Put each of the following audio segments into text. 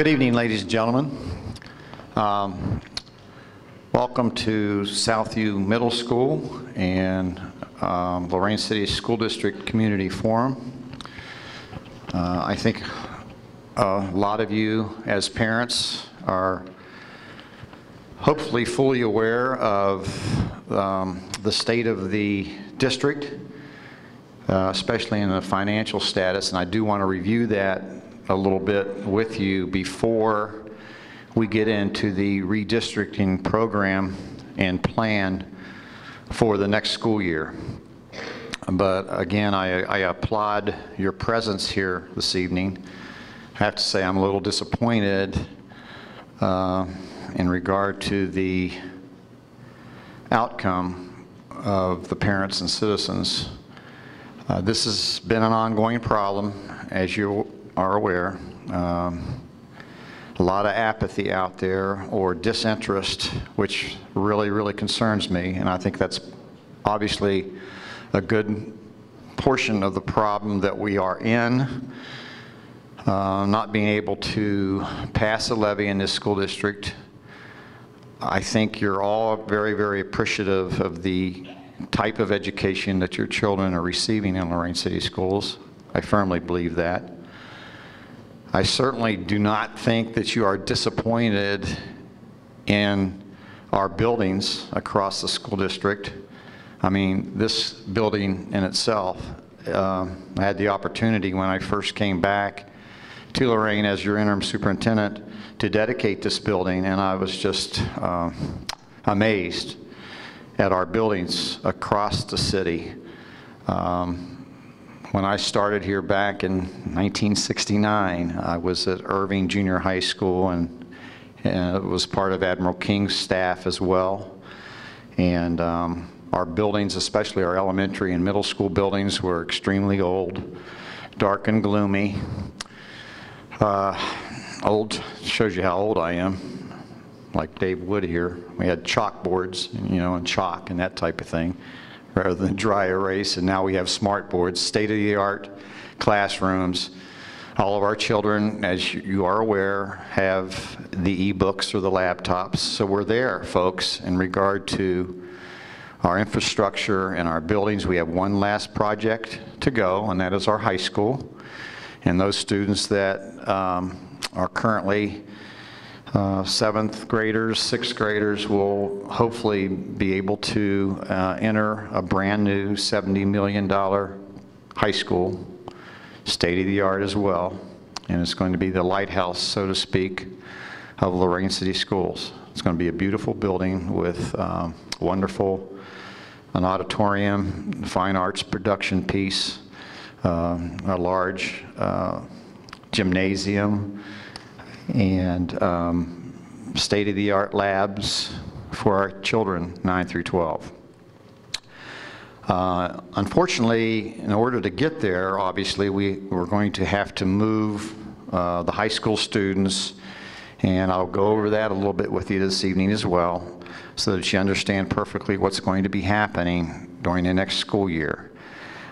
Good evening, ladies and gentlemen. Welcome to Southview Middle School and Lorain City School District Community Forum. I think a lot of you as parents are hopefully fully aware of the state of the district, especially in the financial status, and I do want to review that a little bit with you before we get into the redistricting program and plan for the next school year. But again, I applaud your presence here this evening. I have to say I'm a little disappointed in regard to the outcome of the parents and citizens. This has been an ongoing problem, as you are aware. A lot of apathy out there, or disinterest, which really concerns me, and I think that's obviously a good portion of the problem that we are in. Not being able to pass a levy in this school district. I think you're all very appreciative of the type of education that your children are receiving in Lorain City Schools. I firmly believe that. I certainly do not think that you are disappointed in our buildings across the school district. I mean, this building in itself, I had the opportunity when I first came back to Lorain as your interim superintendent to dedicate this building, and I was just amazed at our buildings across the city. When I started here back in 1969, I was at Irving Junior High School and was part of Admiral King's staff as well. And our buildings, especially our elementary and middle school buildings, were extremely old, dark and gloomy. Old shows you how old I am, like Dave Wood here. We had chalkboards, you know, and chalk and that type of thing, rather than dry erase, and now we have smart boards, state-of-the-art classrooms. All of our children, as you are aware, have the e-books or the laptops, so we're there, folks, in regard to our infrastructure and our buildings. We have one last project to go, and that is our high school. And those students that are currently 7th graders, 6th graders will hopefully be able to enter a brand new $70 million high school, state-of-the-art as well, and it's going to be the lighthouse, so to speak, of Lorain City Schools. It's going to be a beautiful building with wonderful, an auditorium, fine arts production piece, a large gymnasium, and state-of-the-art labs for our children 9 through 12. Unfortunately, in order to get there, obviously we're going to have to move the high school students, and I'll go over that a little bit with you this evening as well, so that you understand perfectly what's going to be happening during the next school year.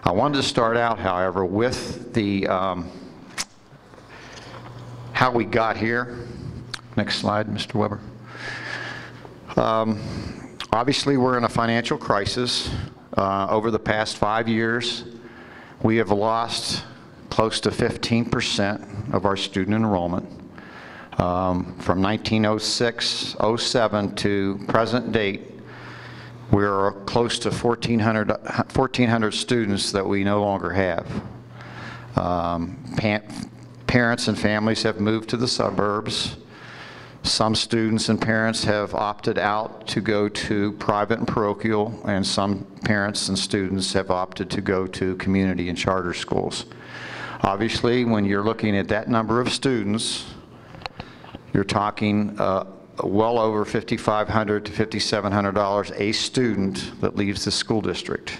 I wanted to start out, however, with the how we got here. Next slide, Mr. Weber. Obviously, we're in a financial crisis. Over the past 5 years, we have lost close to 15% of our student enrollment. From 1906-07 to present date, we're close to 1,400 students that we no longer have. Parents and families have moved to the suburbs. Some students and parents have opted out to go to private and parochial, and some parents and students have opted to go to community and charter schools. Obviously, when you're looking at that number of students, you're talking well over $5,500 to $5,700 a student that leaves the school district.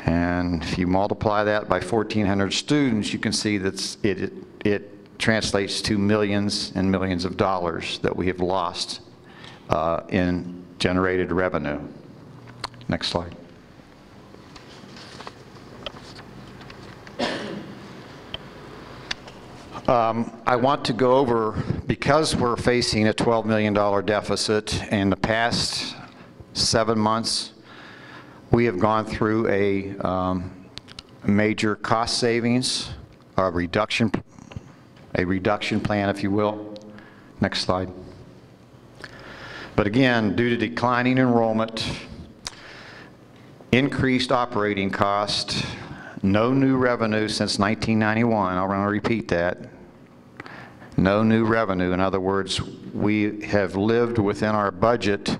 And if you multiply that by 1,400 students, you can see that it translates to millions and millions of dollars that we have lost in generated revenue. Next slide. I want to go over, because we're facing a $12 million deficit. In the past 7 months, we have gone through a major cost savings, a reduction plan, if you will. Next slide. But again, due to declining enrollment, increased operating cost, no new revenue since 1991, I want to repeat that. No new revenue. In other words, we have lived within our budget.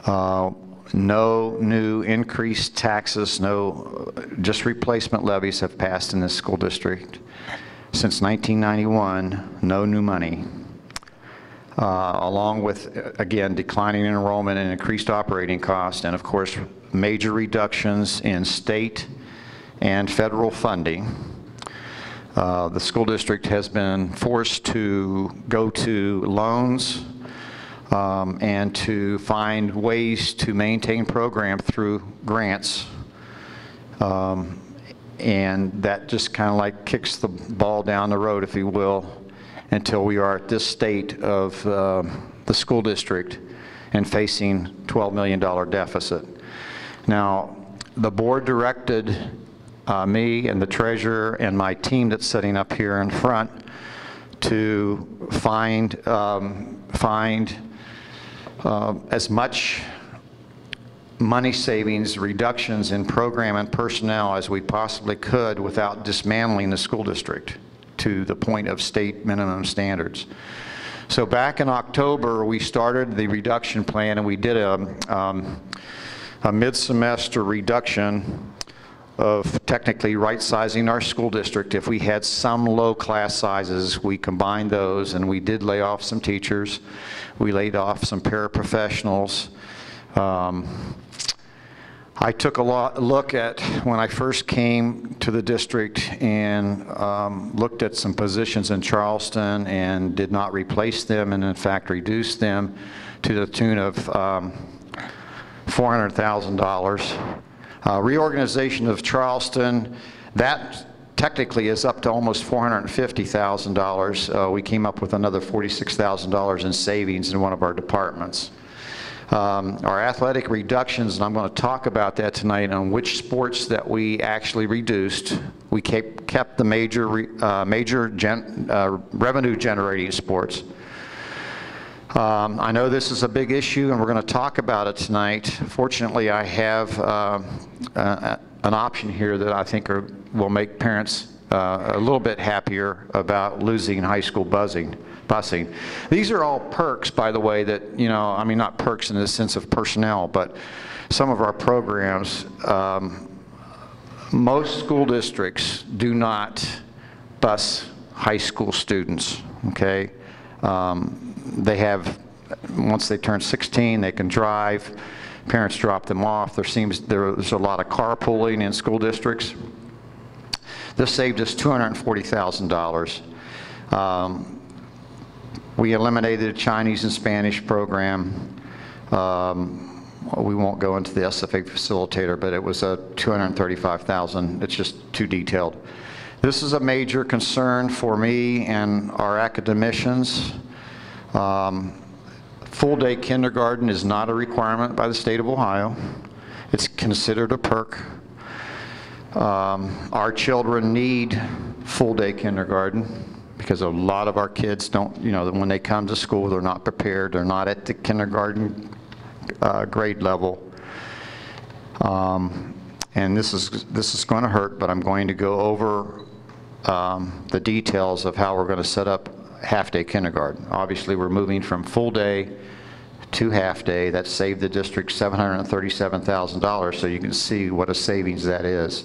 No new increased taxes, no, just replacement levies have passed in this school district. Since 1991, no new money. Along with, again, declining enrollment and increased operating costs, and of course, major reductions in state and federal funding. The school district has been forced to go to loans and to find ways to maintain program through grants. And that just kind of like kicks the ball down the road, if you will, until we are at this state of the school district and facing $12 million deficit. Now, the board directed me and the treasurer and my team that's sitting up here in front to find as much money savings, reductions in program and personnel as we possibly could without dismantling the school district to the point of state minimum standards. So back in October, we started the reduction plan, and we did a mid-semester reduction of technically right-sizing our school district. If we had some low class sizes, we combined those, and we did lay off some teachers. We laid off some paraprofessionals. I took a look at when I first came to the district and looked at some positions in Charleston and did not replace them, and in fact reduced them to the tune of $400,000. Reorganization of Charleston, that technically is up to almost $450,000. We came up with another $46,000 in savings in one of our departments. Our athletic reductions, and I'm going to talk about that tonight on which sports that we actually reduced. We kept the major revenue generating sports. I know this is a big issue, and we're going to talk about it tonight. Fortunately, I have an option here that I think will make parents a little bit happier about losing high school busing. These are all perks, by the way, that, you know, I mean, not perks in the sense of personnel, but some of our programs, most school districts do not bus high school students, okay? They have, once they turn 16, they can drive. Parents drop them off. There's a lot of carpooling in school districts. This saved us $240,000. We eliminated a Chinese and Spanish program. We won't go into the SFA facilitator, but it was a $235,000. It's just too detailed. This is a major concern for me and our academicians. Full-day kindergarten is not a requirement by the state of Ohio. It's considered a perk. Our children need full-day kindergarten because a lot of our kids don't, you know, when they come to school, they're not prepared. They're not at the kindergarten grade level. And this is going to hurt, but I'm going to go over the details of how we're going to set up half-day kindergarten. Obviously, we're moving from full-day to half-day. That saved the district $737,000, so you can see what a savings that is.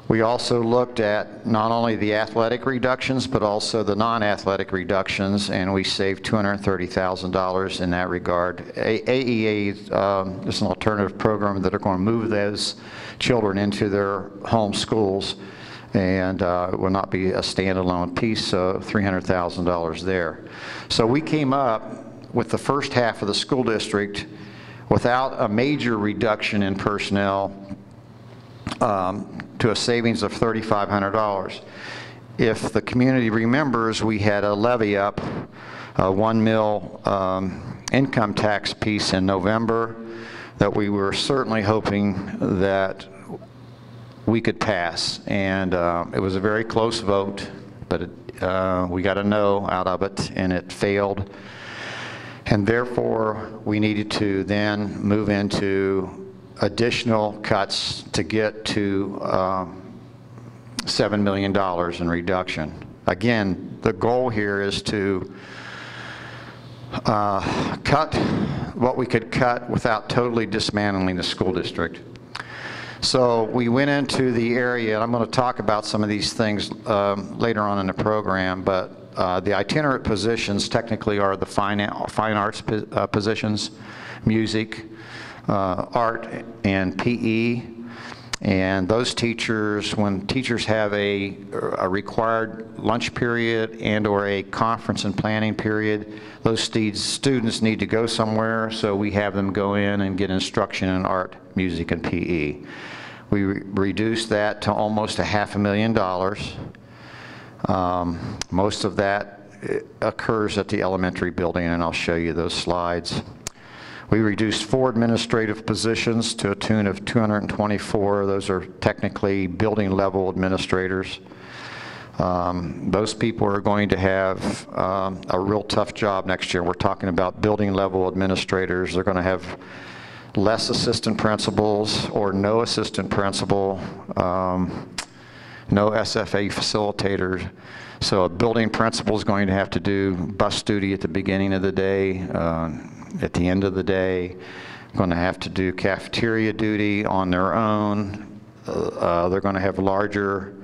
We also looked at not only the athletic reductions, but also the non-athletic reductions, and we saved $230,000 in that regard. AEA is an alternative program that are going to move those children into their home schools, and will not be a standalone piece, so $300,000 there. So we came up with the first half of the school district without a major reduction in personnel to a savings of $3,500. if the community remembers, we had a levy up, a 1 mil income tax piece in November that we were certainly hoping that we could pass. And it was a very close vote, but we got a no out of it, and it failed. And therefore, we needed to then move into additional cuts to get to $7 million in reduction. Again, the goal here is to cut what we could cut without totally dismantling the school district. So we went into the area, and I'm going to talk about some of these things later on in the program, but the itinerant positions technically are the fine arts positions, music, art, and PE. And those teachers, when teachers have a required lunch period and or a conference and planning period, those students need to go somewhere, so we have them go in and get instruction in art, music, and PE. We reduced that to almost $500,000. Most of that occurs at the elementary building, and I'll show you those slides. We reduced 4 administrative positions to a tune of 224. Those are technically building level administrators. Those people are going to have a real tough job next year. We're talking about building level administrators. They're going to have less assistant principals or no assistant principal, no SFA facilitators. So a building principal is going to have to do bus duty at the beginning of the day, at the end of the day. Going to have to do cafeteria duty on their own. They're going to have larger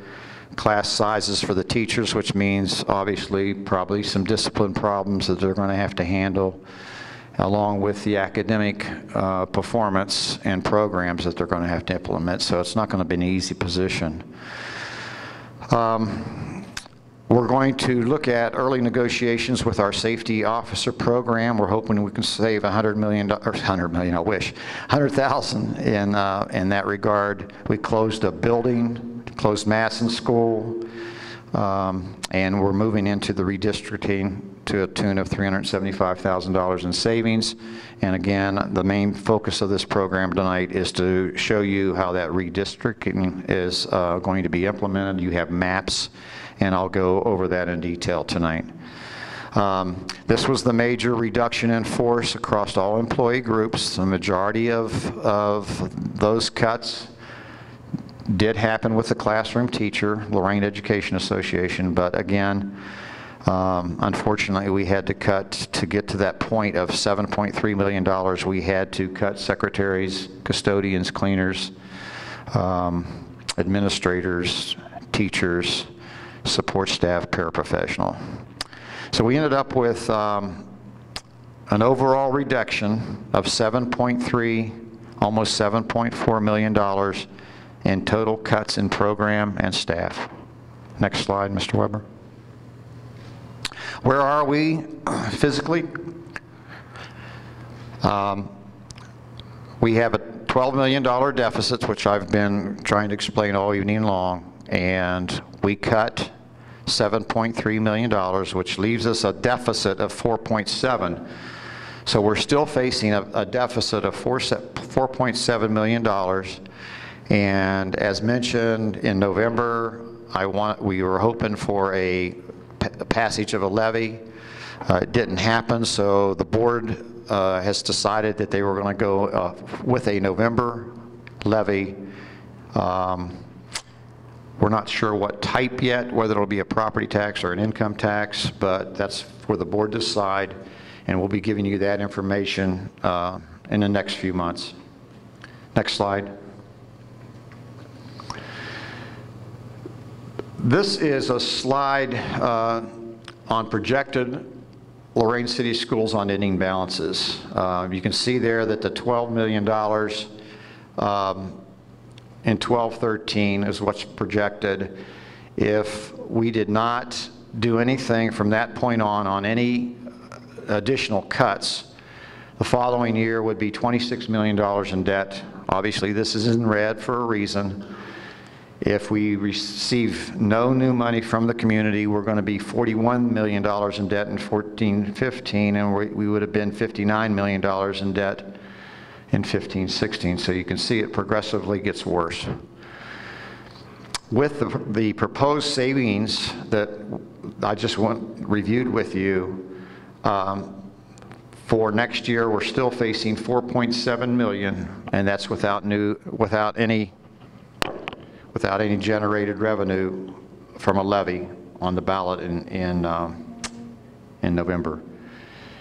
class sizes for the teachers, which means obviously probably some discipline problems that they're going to have to handle, along with the academic performance and programs that they're going to have to implement. So it's not going to be an easy position. We're going to look at early negotiations with our safety officer program. We're hoping we can save $100 million, or $100 million, I wish, $100,000 in that regard. We closed a building, closed Madison School, and we're moving into the redistricting to a tune of $375,000 in savings. And again, the main focus of this program tonight is to show you how that redistricting is going to be implemented. You have maps, and I'll go over that in detail tonight. This was the major reduction in force across all employee groups. The majority of those cuts did happen with the classroom teacher, Lorain Education Association, but again, unfortunately, we had to cut to get to that point of $7.3 million. We had to cut secretaries, custodians, cleaners, administrators, teachers, support staff, paraprofessional. So we ended up with an overall reduction of 7.3, almost $7.4 million in total cuts in program and staff. Next slide, Mr. Weber. Where are we physically? We have a $12 million deficit, which I've been trying to explain all evening long, and we cut $7.3 million, which leaves us a deficit of 4.7. So we're still facing a deficit of $4.7 million. And as mentioned in November, we were hoping for a passage of a levy. It didn't happen, so the board has decided that they were going to go with a November levy. We're not sure what type yet, whether it'll be a property tax or an income tax, but that's for the board to decide, and we'll be giving you that information in the next few months. Next slide. This is a slide on projected Lorain City Schools on ending balances. You can see there that the $12 million in 12-13 is what's projected. If we did not do anything from that point on any additional cuts, the following year would be $26 million in debt. Obviously, this is in red for a reason. If we receive no new money from the community, we're going to be $41 million in debt in 14-15, and we would have been $59 million in debt in 15-16. So you can see it progressively gets worse. With the proposed savings that I just reviewed with you, for next year, we're still facing $4.7 million, and that's without any generated revenue from a levy on the ballot in November.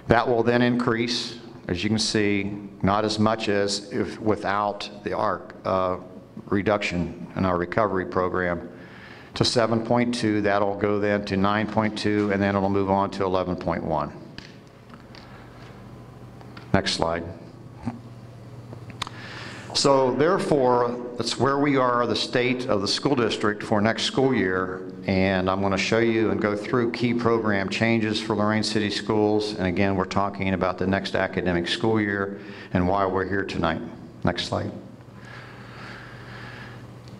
That will then increase, as you can see, not as much as if without the ARC reduction in our recovery program, to 7.2. That'll go then to 9.2, and then it'll move on to 11.1. Next slide. So therefore, that's where we are, the state of the school district for next school year, and I'm going to show you and go through key program changes for Lorain City Schools, and again, we're talking about the next academic school year and why we're here tonight. Next slide.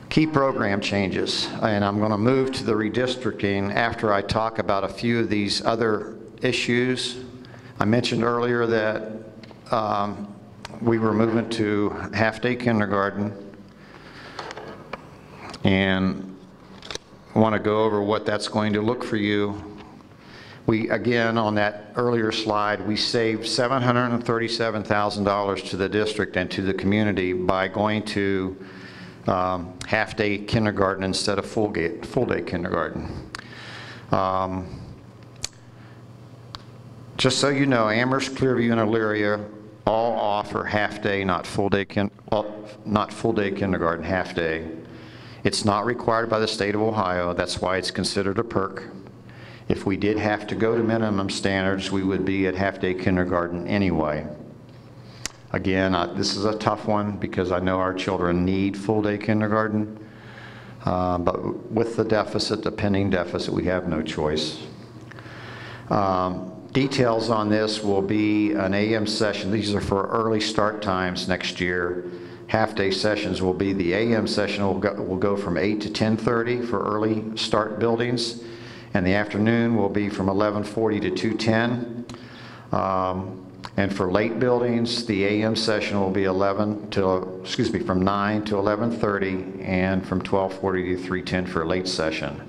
Key program changes, and I'm going to move to the redistricting after I talk about a few of these other issues. I mentioned earlier that we were moving to half-day kindergarten, and I want to go over what that's going to look for you. We, again, on that earlier slide, we saved $737,000 to the district and to the community by going to half-day kindergarten instead of full-day kindergarten. Just so you know, Amherst, Clearview, and Elyria all offer half-day, not full-day kindergarten, half-day. It's not required by the state of Ohio. That's why it's considered a perk. If we did have to go to minimum standards, we would be at half-day kindergarten anyway. Again, this is a tough one because I know our children need full-day kindergarten, but with the deficit, the pending deficit, we have no choice. Details on this will be an AM session. These are for early start times next year. Half-day sessions will be, the AM session will go from 8 to 10:30 for early start buildings, and the afternoon will be from 11:40 to 2:10. And for late buildings, the AM session will be from 9 to 11:30, and from 12:40 to 3:10 for a late session.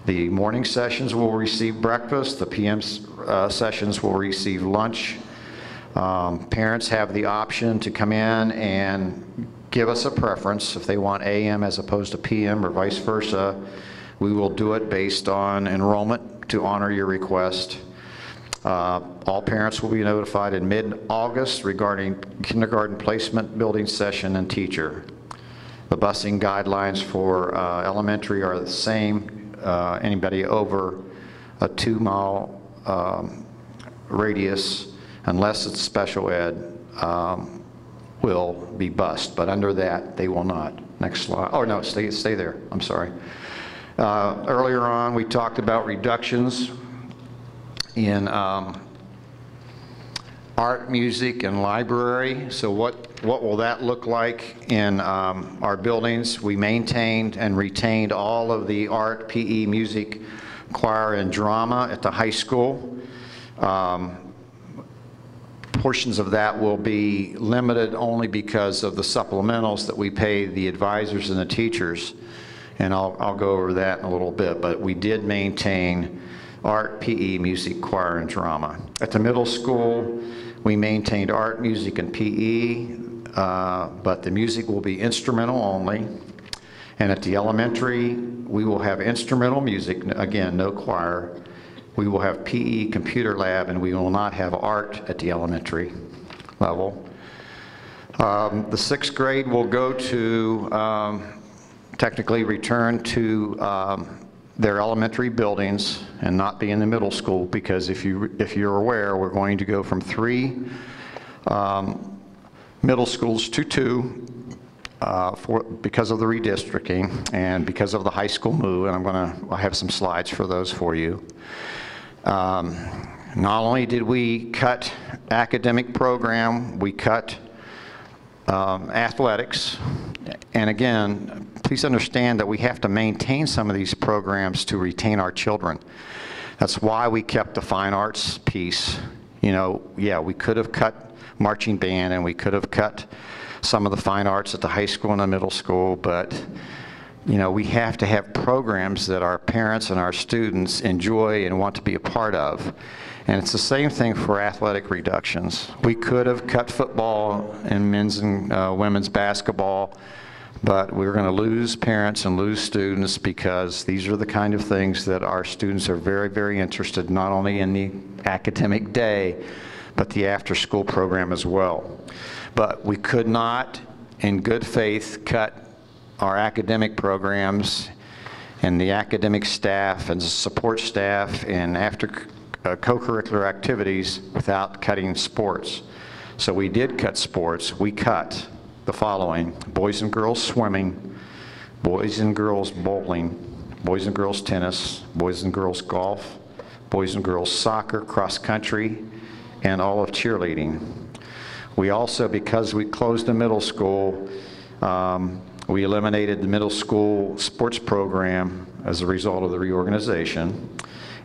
The morning sessions will receive breakfast. The PM sessions will receive lunch. Parents have the option to come in and give us a preference if they want AM as opposed to PM or vice versa. We will do it based on enrollment to honor your request. All parents will be notified in mid-August regarding kindergarten placement, building session, and teacher. The busing guidelines for elementary are the same. Anybody over a 2-mile radius, unless it's special ed, will be bused, but under that they will not. Next slide. Oh no, stay there. I'm sorry. Earlier on we talked about reductions in art, music, and library. So what will that look like in our buildings? We maintained and retained all of the art, PE, music, choir, and drama at the high school. Portions of that will be limited only because of the supplementals that we pay the advisors and the teachers, and I'll go over that in a little bit, but we did maintain art, PE, music, choir, and drama. At the middle school, we maintained art, music, and PE, but the music will be instrumental only. And at the elementary, we will have instrumental music, again, no choir. We will have PE, computer lab, and we will not have art at the elementary level. The 6th grade will go to, technically return to their elementary buildings and not be in the middle school, because if you're aware, we're going to go from 3 middle schools to 2 because of the redistricting and because of the high school move, and I have some slides for those for you. Not only did we cut academic program, we cut athletics, And again, please understand that we have to maintain some of these programs to retain our children. That's why we kept the fine arts piece. You know, yeah, we could have cut marching band and we could have cut some of the fine arts at the high school and the middle school, but you know, we have to have programs that our parents and our students enjoy and want to be a part of. And it's the same thing for athletic reductions. We could have cut football and men's and women's basketball, but we're going to lose parents and lose students because these are the kind of things that our students are very, very interested, not only in the academic day, but the after-school program as well. But we could not, in good faith, cut our academic programs and the academic staff and the support staff and after co-curricular activities without cutting sports. So we did cut sports. We cut the following: boys and girls swimming, boys and girls bowling, boys and girls tennis, boys and girls golf, boys and girls soccer, cross country, and all of cheerleading. We also, because we closed the middle school, we eliminated the middle school sports program as a result of the reorganization,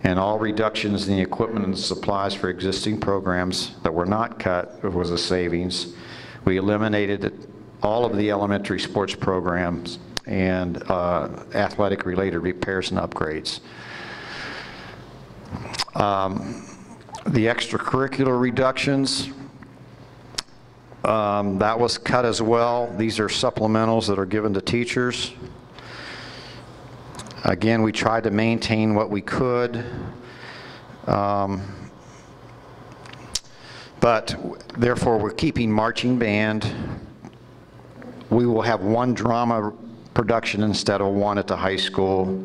and all reductions in the equipment and supplies for existing programs that were not cut was a savings. We eliminated all of the elementary sports programs and athletic-related repairs and upgrades. The extracurricular reductions, that was cut as well. These are supplementals that are given to teachers. Again, we tried to maintain what we could, but therefore we're keeping marching band. We will have one drama production instead of one at the high school,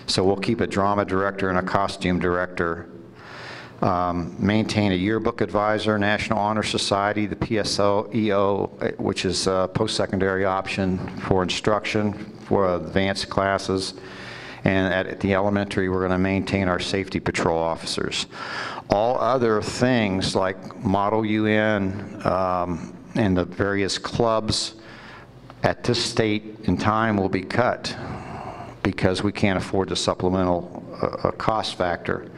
so we'll keep a drama director and a costume director. Maintain a yearbook advisor, National Honor Society, the PSEO, which is a post-secondary option for instruction for advanced classes. And at the elementary, we're going to maintain our safety patrol officers. All other things like Model UN and the various clubs at this state in time will be cut because we can't afford the supplemental cost factor.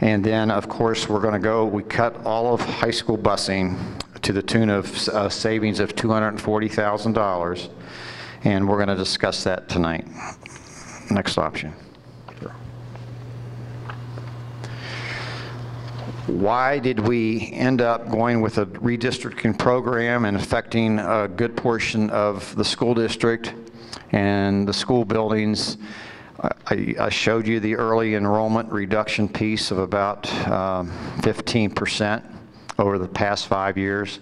And then, of course, we cut all of high school busing to the tune of savings of $240,000, and we're going to discuss that tonight. Next option. Why did we end up going with a redistricting program and affecting a good portion of the school district and the school buildings? I showed you the early enrollment reduction piece of about 15% over the past 5 years.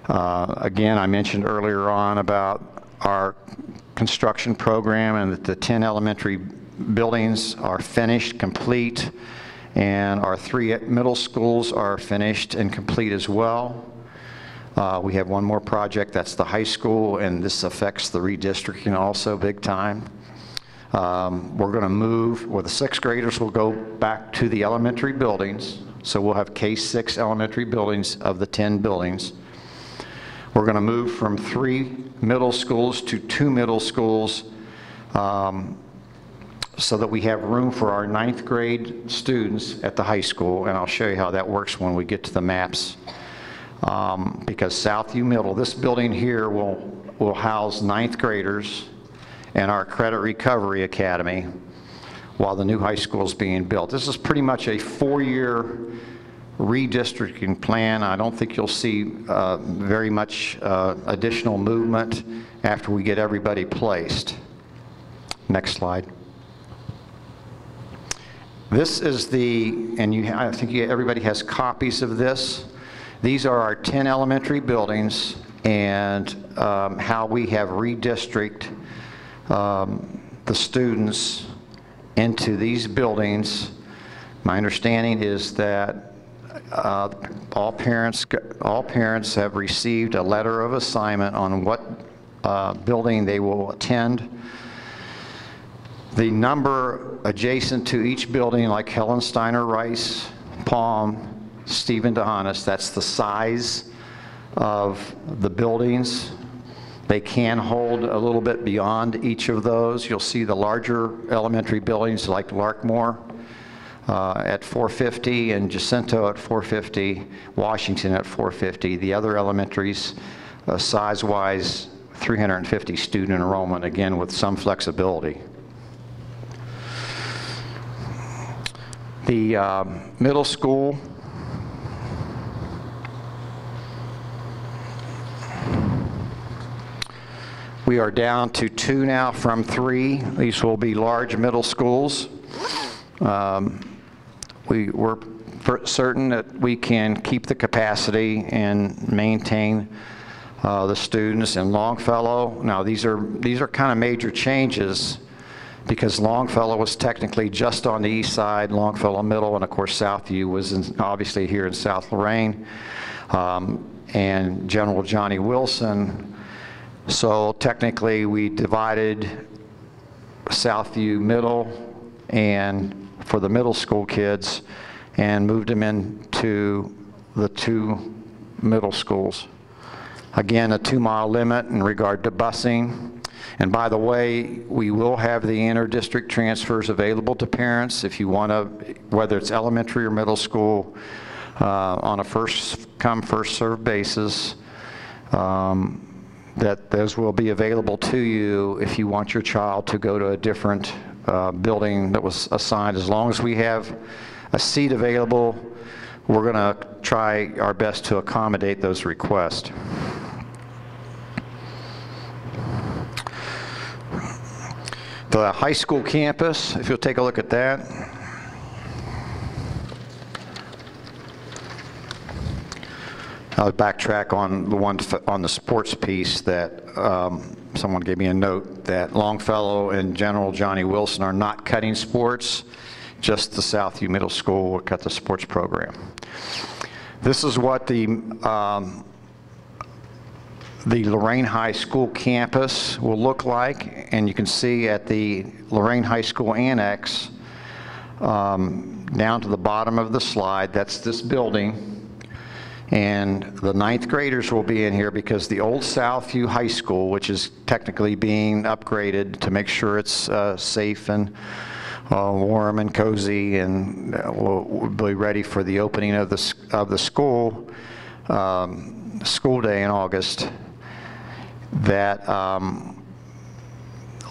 Again, I mentioned earlier on about our construction program and that the 10 elementary buildings are finished, complete, and our 3 middle schools are finished and complete as well. We have one more project, that's the high school, and this affects the redistricting also big time. We're going to move, the 6th graders will go back to the elementary buildings, so we'll have K-6 elementary buildings of the 10 buildings. We're going to move from 3 middle schools to 2 middle schools so that we have room for our 9th grade students at the high school, and I'll show you how that works when we get to the maps. Because Southview Middle, this building here will house 9th graders and our Credit Recovery Academy while the new high school is being built. This is pretty much a 4-year redistricting plan. I don't think you'll see very much additional movement after we get everybody placed. Next slide. This is I think everybody has copies of this. These are our 10 elementary buildings and how we have redistricted the students into these buildings. My understanding is that all parents have received a letter of assignment on what building they will attend. The number adjacent to each building, like Helen Steiner Rice, Palm, Stephen DeHanas, that's the size of the buildings. They can hold a little bit beyond each of those. You'll see the larger elementary buildings like Larkmore at 450 and Jacinto at 450, Washington at 450. The other elementaries, size-wise, 350 student enrollment, again with some flexibility. The middle school, we are down to 2 now from 3. These will be large middle schools. We're certain that we can keep the capacity and maintain the students in Longfellow. Now these are kind of major changes because Longfellow was technically just on the east side, Longfellow Middle, and of course Southview was obviously here in South Lorain, and General Johnny Wilson. So technically we divided Southview Middle and for the middle school kids and moved them into the 2 middle schools. Again, a 2-mile limit in regard to busing. And by the way, we will have the inter-district transfers available to parents if you want to, whether it's elementary or middle school, on a first-come, first-served basis. That those will be available to you if you want your child to go to a different building that was assigned. As long as we have a seat available, we're going to try our best to accommodate those requests. The high school campus, if you'll take a look at that. I'll backtrack on the one on the sports piece that someone gave me a note that Longfellow and General Johnny Wilson are not cutting sports, just the Southview Middle School will cut the sports program. This is what the Lorain High School campus will look like, and you can see at the Lorain High School annex, down to the bottom of the slide, that's this building. And the 9th graders will be in here because the old Southview High School, which is technically being upgraded to make sure it's safe and warm and cozy, and will be ready for the opening of the school day in August. That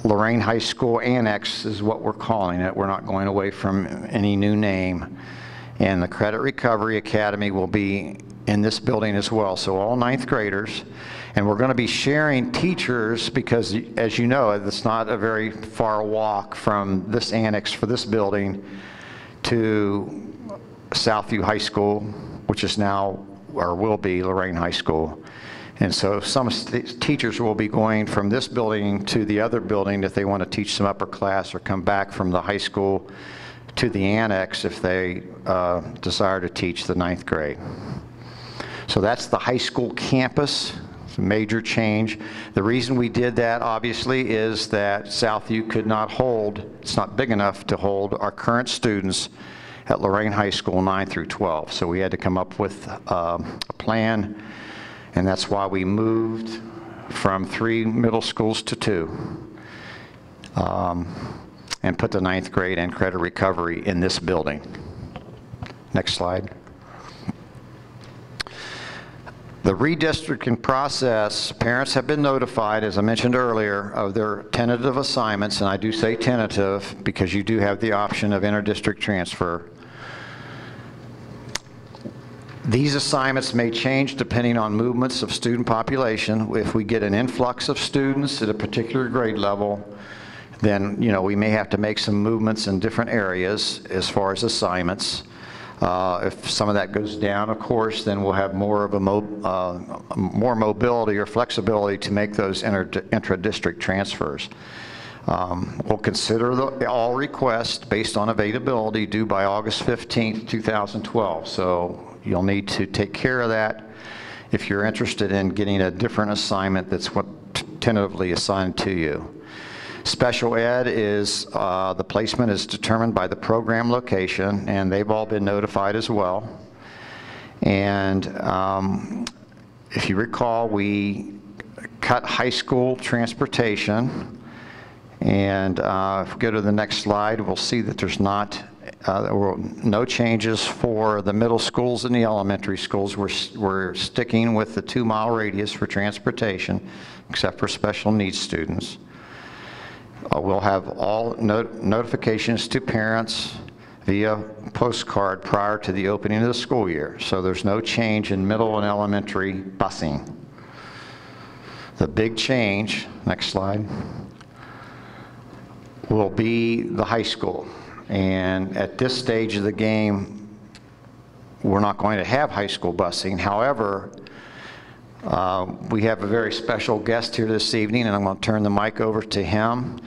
Lorain High School Annex is what we're calling it. We're not going away from any new name. And the Credit Recovery Academy will be in this building as well. So all 9th graders. And we're going to be sharing teachers because, as you know, it's not a very far walk from this annex for this building to Southview High School, which is now, or will be, Lorain High School. And so some teachers will be going from this building to the other building if they want to teach some upper class, or come back from the high school to the annex if they desire to teach the 9th grade. So that's the high school campus. It's a major change. The reason we did that, obviously, is that Southview could not hold, it's not big enough to hold our current students at Lorain High School 9 through 12. So we had to come up with a plan, and that's why we moved from 3 middle schools to 2. And put the 9th grade and credit recovery in this building. Next slide. The redistricting process, parents have been notified, as I mentioned earlier, of their tentative assignments, and I do say tentative because you do have the option of inter-district transfer. These assignments may change depending on movements of student population. If we get an influx of students at a particular grade level, then we may have to make some movements in different areas as far as assignments. If some of that goes down, of course, then we'll have more of a more mobility or flexibility to make those intra-district transfers. We'll consider all requests based on availability due by August 15th, 2012. So you'll need to take care of that if you're interested in getting a different assignment that's what tentatively assigned to you. Special ed is, the placement is determined by the program location, and they've all been notified as well. And if you recall, we cut high school transportation. And if we go to the next slide, we'll see that there's no changes for the middle schools and the elementary schools. We're sticking with the 2-mile radius for transportation, except for special needs students. We'll have all notifications to parents via postcard prior to the opening of the school year. So there's no change in middle and elementary busing. The big change, next slide, will be the high school. And at this stage of the game, we're not going to have high school busing. However, we have a very special guest here this evening, and I'm going to turn the mic over to him.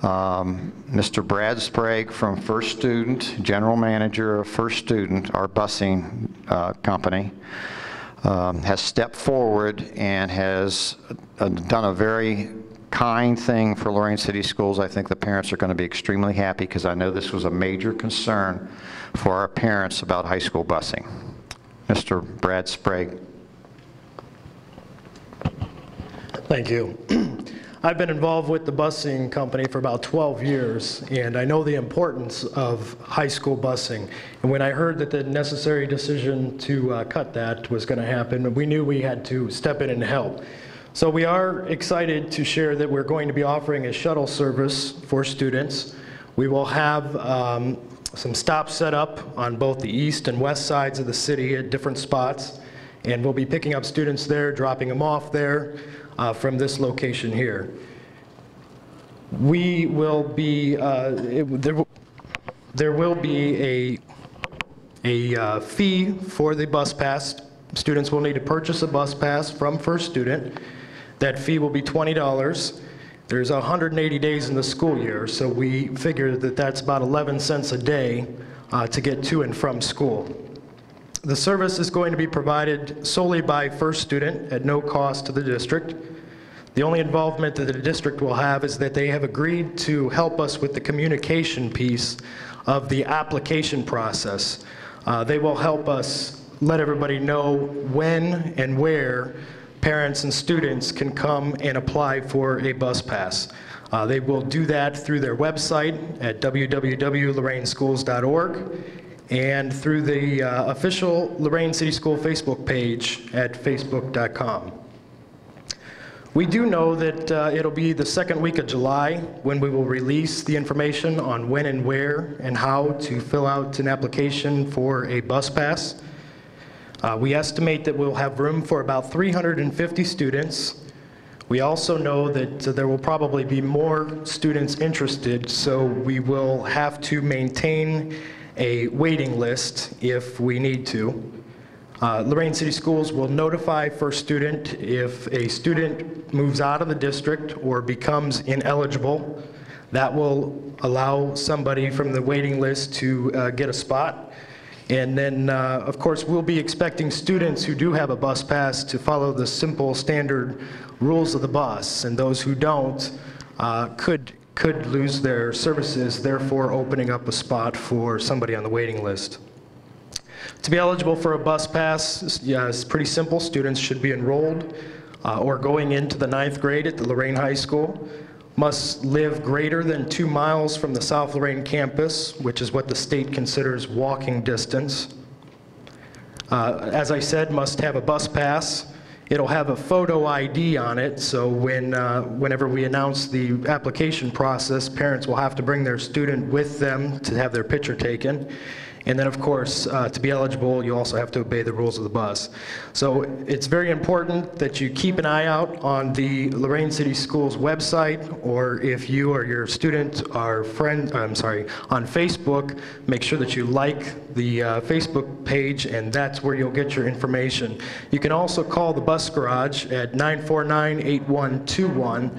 Mr. Brad Sprague from First Student, General Manager of First Student, our busing company, has stepped forward and has done a very kind thing for Lorain City Schools. I think the parents are going to be extremely happy because I know this was a major concern for our parents about high school busing. Mr. Brad Sprague. Thank you. I've been involved with the busing company for about 12 years, and I know the importance of high school busing. And when I heard that the necessary decision to cut that was going to happen, we knew we had to step in and help. So we are excited to share that we're going to be offering a shuttle service for students. We will have some stops set up on both the east and west sides of the city at different spots, and we'll be picking up students there, dropping them off there from this location here. We will be, there will be a fee for the bus pass. Students will need to purchase a bus pass from First Student. That fee will be $20. There's 180 days in the school year, so we figure that that's about 11 cents a day to get to and from school. The service is going to be provided solely by First Student at no cost to the district. The only involvement that the district will have is that they have agreed to help us with the communication piece of the application process. They will help us let everybody know when and where parents and students can come and apply for a bus pass. They will do that through their website at www.loraineschools.org and through the official Lorain City School Facebook page at facebook.com. We do know that it'll be the second week of July when we will release the information on when and where and how to fill out an application for a bus pass. We estimate that we'll have room for about 350 students. We also know that there will probably be more students interested, so we will have to maintain a waiting list if we need to. Lorain City Schools will notify First Student if a student moves out of the district or becomes ineligible. That will allow somebody from the waiting list to get a spot. And then, of course, we'll be expecting students who do have a bus pass to follow the simple standard rules of the bus, and those who don't could lose their services, therefore opening up a spot for somebody on the waiting list. To be eligible for a bus pass, it's pretty simple. Students should be enrolled or going into the 9th grade at the Lorain High School, must live greater than 2 miles from the South Lorain campus, which is what the state considers walking distance. As I said, must have a bus pass. It'll have a photo ID on it, so whenever we announce the application process, parents will have to bring their student with them to have their picture taken. And then, of course, to be eligible, you also have to obey the rules of the bus. So it's very important that you keep an eye out on the Lorain City Schools website, or if you or your student are on Facebook, make sure that you like the Facebook page, and that's where you'll get your information. You can also call the bus garage at 949-8121.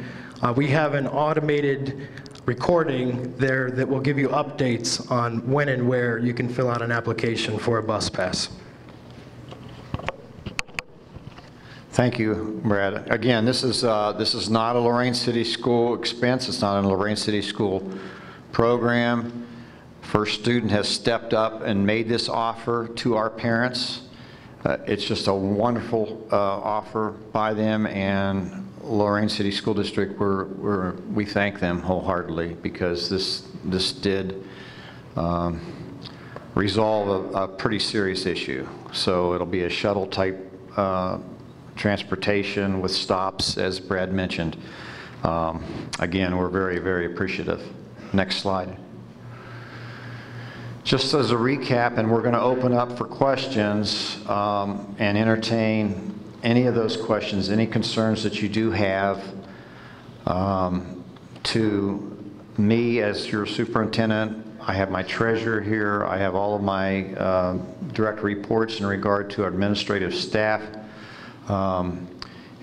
We have an automated recording there that will give you updates on when and where you can fill out an application for a bus pass. Thank you, Brad. Again, this is not a Lorain City School expense. It's not a Lorain City School program. First Student has stepped up and made this offer to our parents. It's just a wonderful offer by them, and Lorain City School District, we thank them wholeheartedly because this did resolve a pretty serious issue. So it'll be a shuttle type transportation with stops, as Brad mentioned. Again, we're very, very appreciative. Next slide. Just as a recap, and we're going to open up for questions and entertain any of those questions, any concerns that you do have to me as your superintendent. I have my treasurer here. I have all of my direct reports in regard to our administrative staff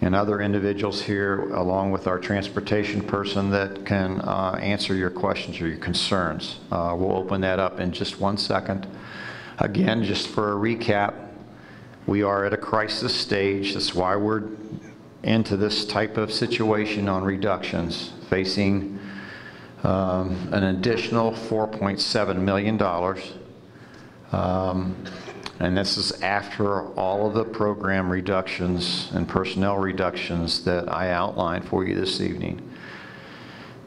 and other individuals here, along with our transportation person that can answer your questions or your concerns. We'll open that up in just 1 second. Again, just for a recap, we are at a crisis stage. That's why we're into this type of situation on reductions, facing an additional $4.7 million. And this is after all of the program reductions and personnel reductions that I outlined for you this evening.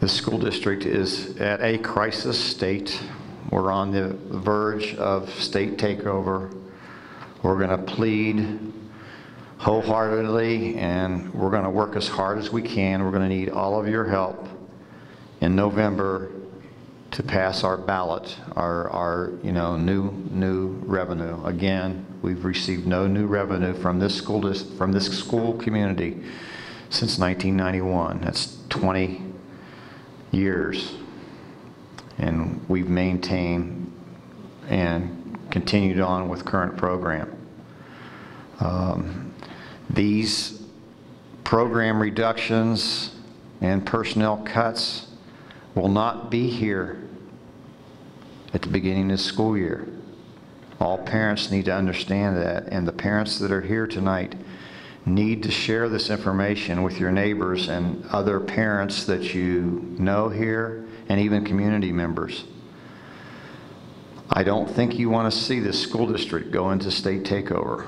The school district is at a crisis state. We're on the verge of state takeover. We're going to plead wholeheartedly, and we're going to work as hard as we can. We're going to need all of your help in November to pass our ballot, our new revenue. Again, we've received no new revenue from this school community since 1991. That's 20 years, and we've maintained and continued on with current program. These program reductions and personnel cuts will not be here at the beginning of the school year. All parents need to understand that, and the parents that are here tonight need to share this information with your neighbors and other parents that you know here, and even community members. I don't think you want to see this school district go into state takeover.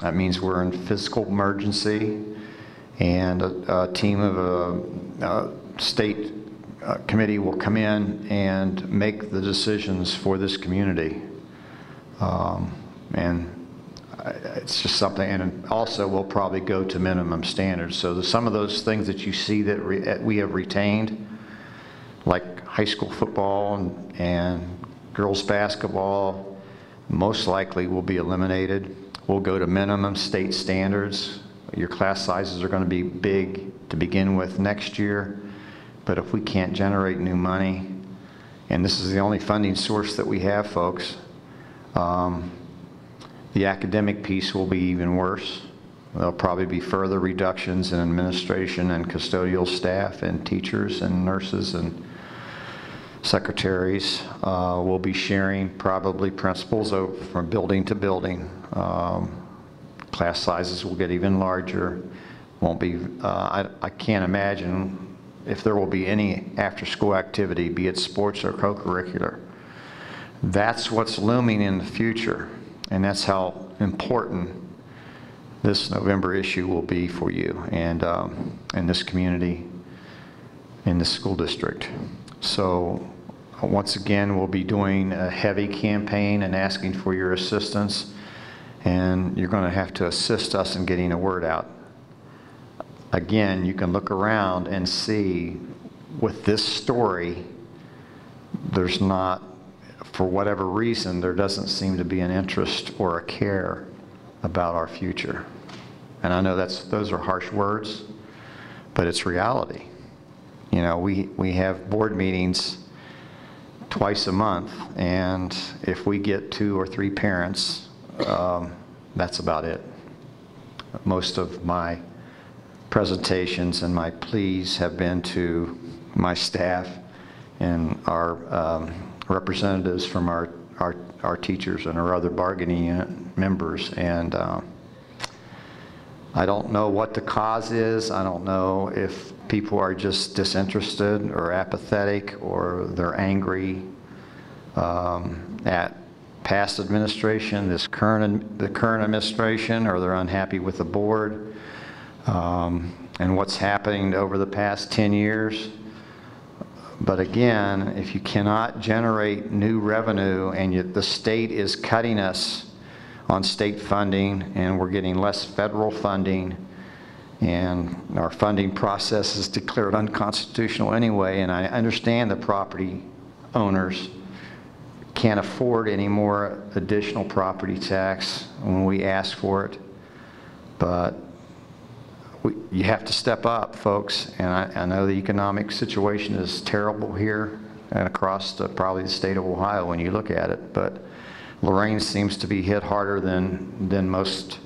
That means we're in fiscal emergency, and a team of a state committee will come in and make the decisions for this community. And it's just something, and also we'll probably go to minimum standards. So some of those things that you see that we have retained, like high school football and girls basketball, most likely will be eliminated. We'll go to minimum state standards. Your class sizes are going to be big to begin with next year, but if we can't generate new money, and this is the only funding source that we have, folks, the academic piece will be even worse. There'll probably be further reductions in administration and custodial staff and teachers and nurses and secretaries. We'll be sharing probably principals from building to building. Class sizes will get even larger. Won't be, I can't imagine if there will be any after-school activity, be it sports or co-curricular. That's what's looming in the future, and that's how important this November issue will be for you and this community, in this school district. So once again, we'll be doing a heavy campaign and asking for your assistance, and you're going to have to assist us in getting a word out. Again, you can look around and see with this story, there's not, for whatever reason, there doesn't seem to be an interest or a care about our future. And I know those are harsh words, but it's reality. You know, we have board meetings twice a month, and if we get 2 or 3 parents, that's about it. Most of my presentations and my pleas have been to my staff and our representatives from our teachers and our other bargaining unit members, and I don't know what the cause is. I don't know if people are just disinterested or apathetic, or they're angry at past administration, the current administration, or they're unhappy with the board. and what's happening over the past 10 years. But again, if you cannot generate new revenue and yet the state is cutting us on state funding and we're getting less federal funding and our funding process is declared unconstitutional anyway, and I understand the property owners can't afford any more additional property tax when we ask for it, but you have to step up, folks, and I know the economic situation is terrible here and across probably the state of Ohio when you look at it, but Lorain seems to be hit harder than most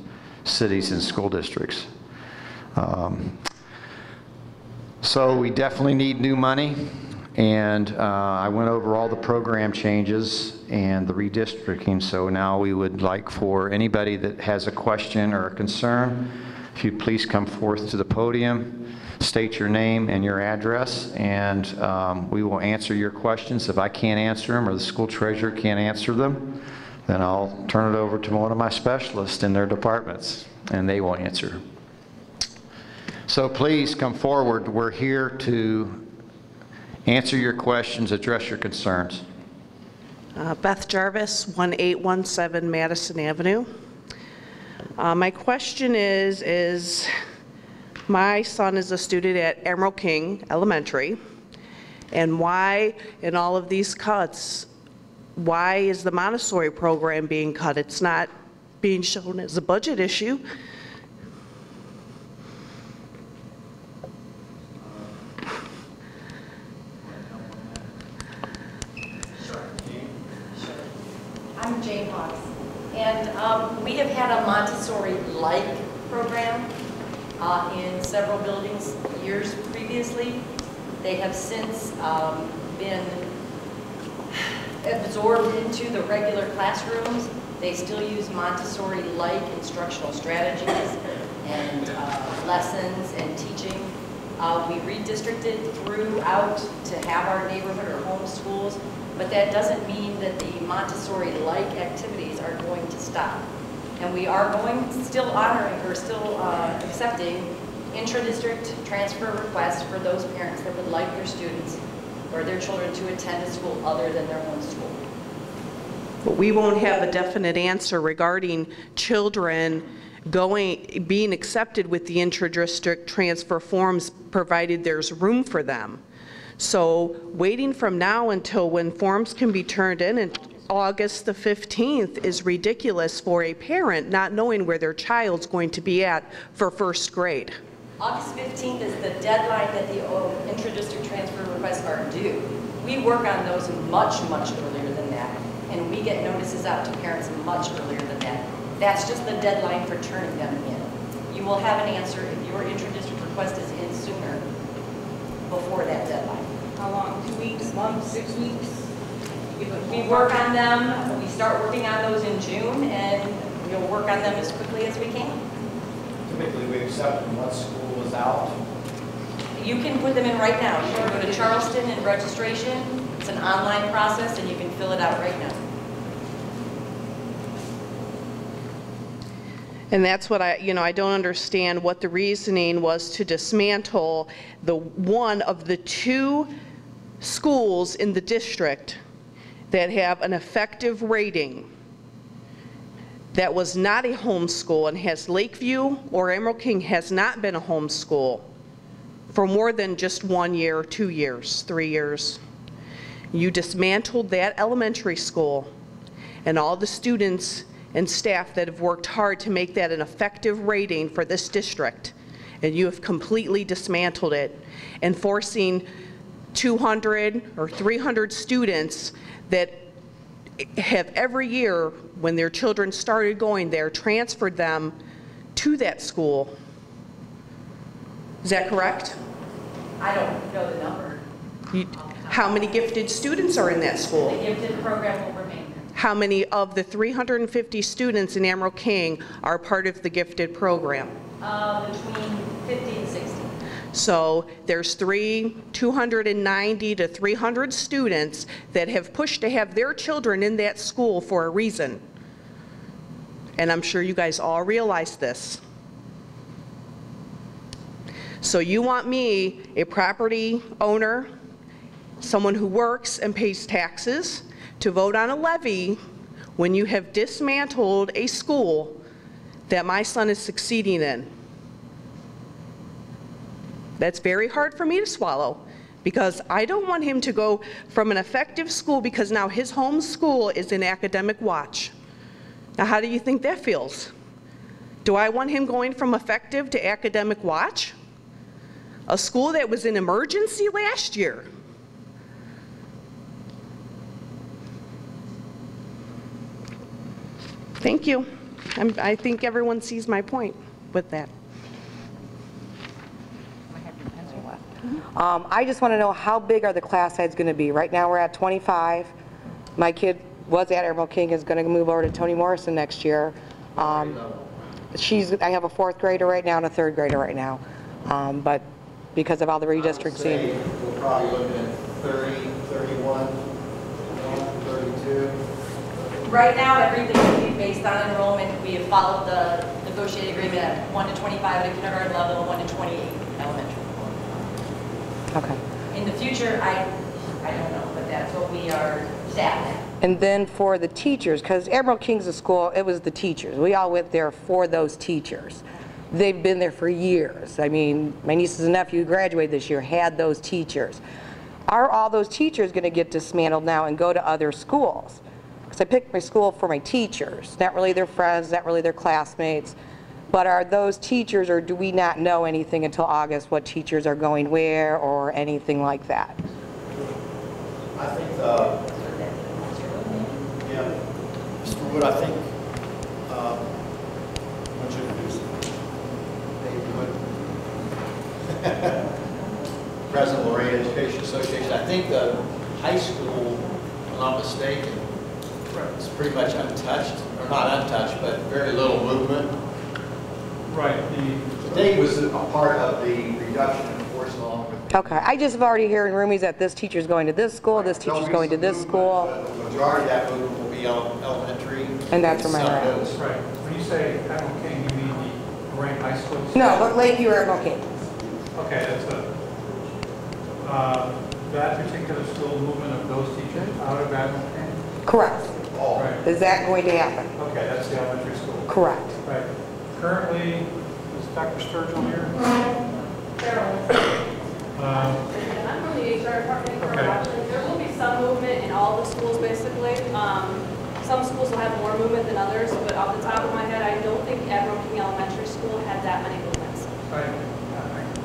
cities and school districts. So we definitely need new money, and I went over all the program changes and the redistricting, so now we would like for anybody that has a question or a concern, if you please come forth to the podium, state your name and your address, and we will answer your questions. If I can't answer them or the school treasurer can't answer them, then I'll turn it over to one of my specialists in their departments, and they will answer. So please come forward. We're here to answer your questions, address your concerns. Beth Jarvis, 1817 Madison Avenue. My question is my son is a student at Emerald King Elementary, and why in all of these cuts, why is the Montessori program being cut? It's not being shown as a budget issue. I'm Jane Hawks, and we have had a Montessori-like program in several buildings years previously. They have since been absorbed into the regular classrooms. They still use Montessori-like instructional strategies and lessons and teaching. We redistricted throughout to have our neighborhood or home schools, but that doesn't mean that the Montessori-like activities are going to stop. And we are still honoring or still accepting intra-district transfer requests for those parents that would like their students or their children to attend a school other than their home school. But we won't have a definite answer regarding children being accepted with the intra-district transfer forms, provided there's room for them. So waiting from now until when forms can be turned in August the 15th is ridiculous for a parent not knowing where their child's going to be at for first grade. August 15th is the deadline that the intra-district transfer requests are due. We work on those much, much earlier than that, and we get notices out to parents much earlier than that. That's just the deadline for turning them in. You will have an answer if your intra-district request is in sooner before that deadline. How long? 2 weeks, months, 6 weeks? We work on them, we start working on those in June, and we'll work on them as quickly as we can. Typically, we accept them once school is out. You can put them in right now. You can go to Charleston and registration. It's an online process, and you can fill it out right now. And that's what I don't understand what the reasoning was to dismantle the one of the two schools in the district that have an effective rating that was not a homeschool, and has Lakeview or Emerald King has not been a homeschool for more than just 1 year, 2 years, 3 years. You dismantled that elementary school and all the students and staff that have worked hard to make that an effective rating for this district, and you have completely dismantled it and forcing 200 or 300 students that have every year when their children started going there transferred them to that school. Is that correct? I don't know the number. How many gifted students are in that school? The gifted program will remain. How many of the 350 students in Emerald King are part of the gifted program? Between 50 and 60. So there's 290 to 300 students that have pushed to have their children in that school for a reason. And I'm sure you guys all realize this. So you want me, a property owner, someone who works and pays taxes, to vote on a levy when you have dismantled a school that my son is succeeding in? That's very hard for me to swallow, because I don't want him to go from an effective school, because now his home school is in academic watch. Now, how do you think that feels? Do I want him going from effective to academic watch? A school that was in emergency last year. Thank you. I think everyone sees my point with that. I just want to know, how big are the class size going to be? Right now we're at 25. My kid was at Admiral King, is going to move over to Toni Morrison next year. I have a 4th grader right now and a 3rd grader right now. But because of all the redistricting. We're probably looking at 30, 31, 32. Right now, everything will be based on enrollment. We have followed the negotiated agreement at 1 to 25 at kindergarten level and 1 to 28 elementary. Okay. In the future, I don't know, but that's what we are staffed at. And then for the teachers, because Admiral King's a school, it was the teachers. We all went there for those teachers. They've been there for years. I mean, my nieces and nephew who graduated this year had those teachers. Are all those teachers going to get dismantled now and go to other schools? Because I picked my school for my teachers, not really their friends, not really their classmates. But are those teachers, or do we not know anything until August what teachers are going where or anything like that? I think yeah, Mr. Wood, I think, once you introduce Dave Wood, President of Lorain Education Association, I think the high school, if I'm not mistaken, is pretty much untouched, or not untouched, but very little movement. Right. Dave was a part of the reduction in force along with. Okay, I just have already hearing rumors that this teacher's going to this school, this teacher's going to this school. The majority of that movement will be elementary. And that's where mine are at. Right. When you say Admiral King, you mean the Lorain High School? No, but Lakeview or Admiral King. Okay, that's that particular school movement of those teachers out of Admiral King? Correct. Right. Is that going to happen? Okay, that's the elementary school. Correct. Right. Currently, is Dr. Sturgill here? I'm from the HR department for Okay. Washington. There will be some movement in all the schools, basically. Some schools will have more movement than others, but off the top of my head, I don't think Admiral King Elementary School had that many movements.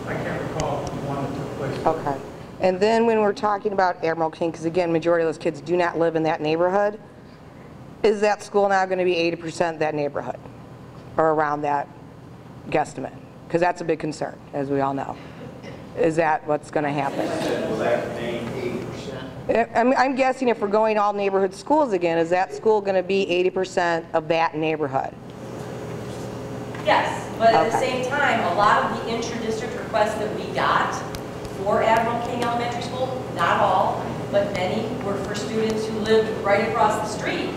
I can't recall one that took place. Okay. And then when we're talking about Admiral King, because again, majority of those kids do not live in that neighborhood, is that school now going to be 80% that neighborhood? Or around that guesstimate? Because that's a big concern, as we all know. Is that what's going to happen? Will that remain 80%? I'm guessing if we're going all neighborhood schools again, is that school going to be 80% of that neighborhood? Yes, but at the Okay. same time, a lot of the intra-district requests that we got for Admiral King Elementary School, not all, but many were for students who lived right across the street.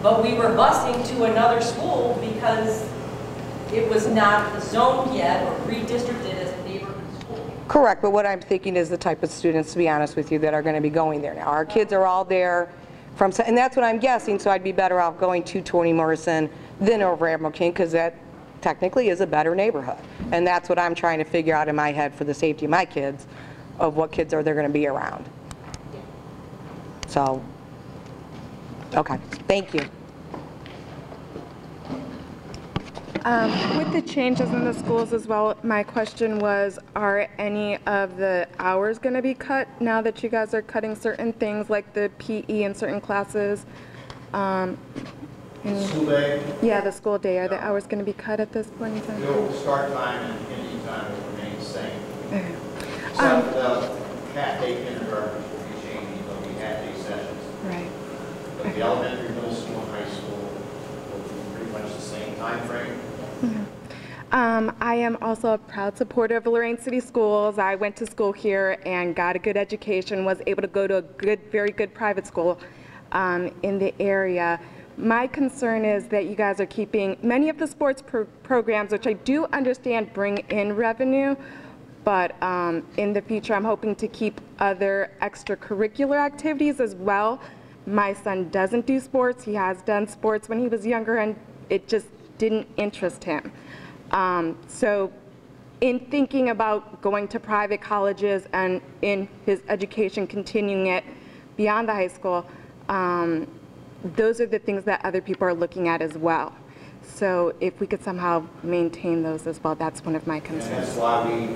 But we were busing to another school because it was not zoned yet or redistricted as a neighborhood school. Correct, but what I'm thinking is the type of students, to be honest with you, that are going to be going there now. Our kids are all there from, and that's what I'm guessing, so I'd be better off going to Toni Morrison than over Admiral King, because that technically is a better neighborhood. And that's what I'm trying to figure out in my head for the safety of my kids, of what kids are they going to be around. So, okay, thank you. With the changes in the schools as well, my question was, are any of the hours going to be cut now that you guys are cutting certain things like the PE in certain classes? School day, Yeah, the school day. Are the hours going to be cut at this point in time? the start time and ending time will remain the same. Okay. Except for the half-day kindergarten will be changing, there'll be half-day sessions. Right. But the elementary, middle school, and high school will be pretty much the same time frame. I am also a proud supporter of Lorain City Schools. I went to school here and got a good education, was able to go to a good, very good private school in the area. My concern is that you guys are keeping many of the sports programs, which I do understand bring in revenue, but in the future, I'm hoping to keep other extracurricular activities as well. My son doesn't do sports. He has done sports when he was younger, and it just didn't interest him. So in thinking about going to private colleges and in his education, continuing it beyond the high school, those are the things that other people are looking at as well. So if we could somehow maintain those as well, that's one of my concerns. And that's why we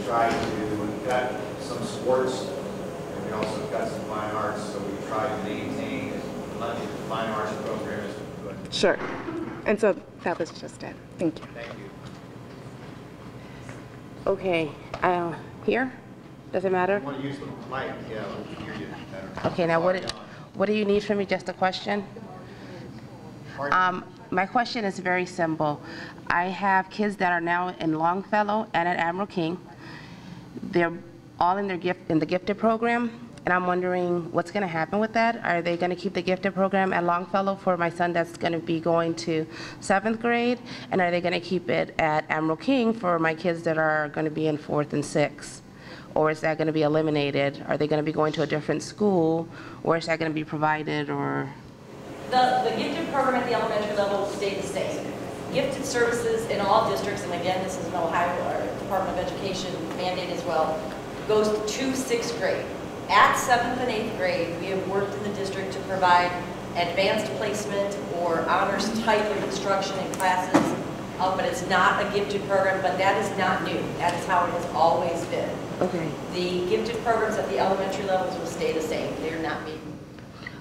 try to, we've got some sports, and we also got some fine arts, so we try to maintain as much of the fine arts program as we could. Sure. And so that was just it. Thank you. Thank you. Okay, here? Does it matter? I want to use the mic, yeah, we'll hear you better. Okay, now what do you need from me? Just a question? My question is very simple. I have kids that are now in Longfellow and at Admiral King. They're all in the gifted program, and I'm wondering what's going to happen with that. Are they going to keep the gifted program at Longfellow for my son that's going to be going to 7th grade? And are they going to keep it at Admiral King for my kids that are going to be in 4th and 6th? Or is that going to be eliminated? Are they going to be going to a different school? Or is that going to be provided, or? The gifted program at the elementary level will stay the same. Gifted services in all districts, and again, this is an Ohio Department of Education mandate as well, goes to 6th grade. At 7th and 8th grade, we have worked in the district to provide advanced placement or honors type of instruction in classes, but it's not a gifted program, but that is not new. That is how it has always been. Okay. The gifted programs at the elementary levels will stay the same. They're not being.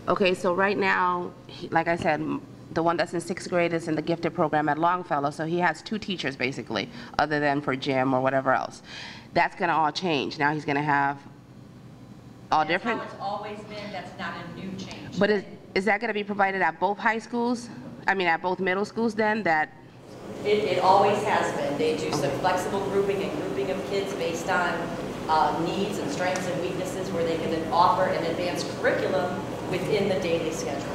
Okay, so right now, like I said, the one that's in 6th grade is in the gifted program at Longfellow, so he has 2 teachers basically, other than for gym or whatever else. That's going to all change. Now he's going to have all different. That's how it's always been. That's not a new change. But is that going to be provided at both high schools? I mean, at both middle schools then? That it always has been. They do some flexible grouping and grouping of kids based on needs and strengths and weaknesses, where they can then offer an advanced curriculum within the daily schedule.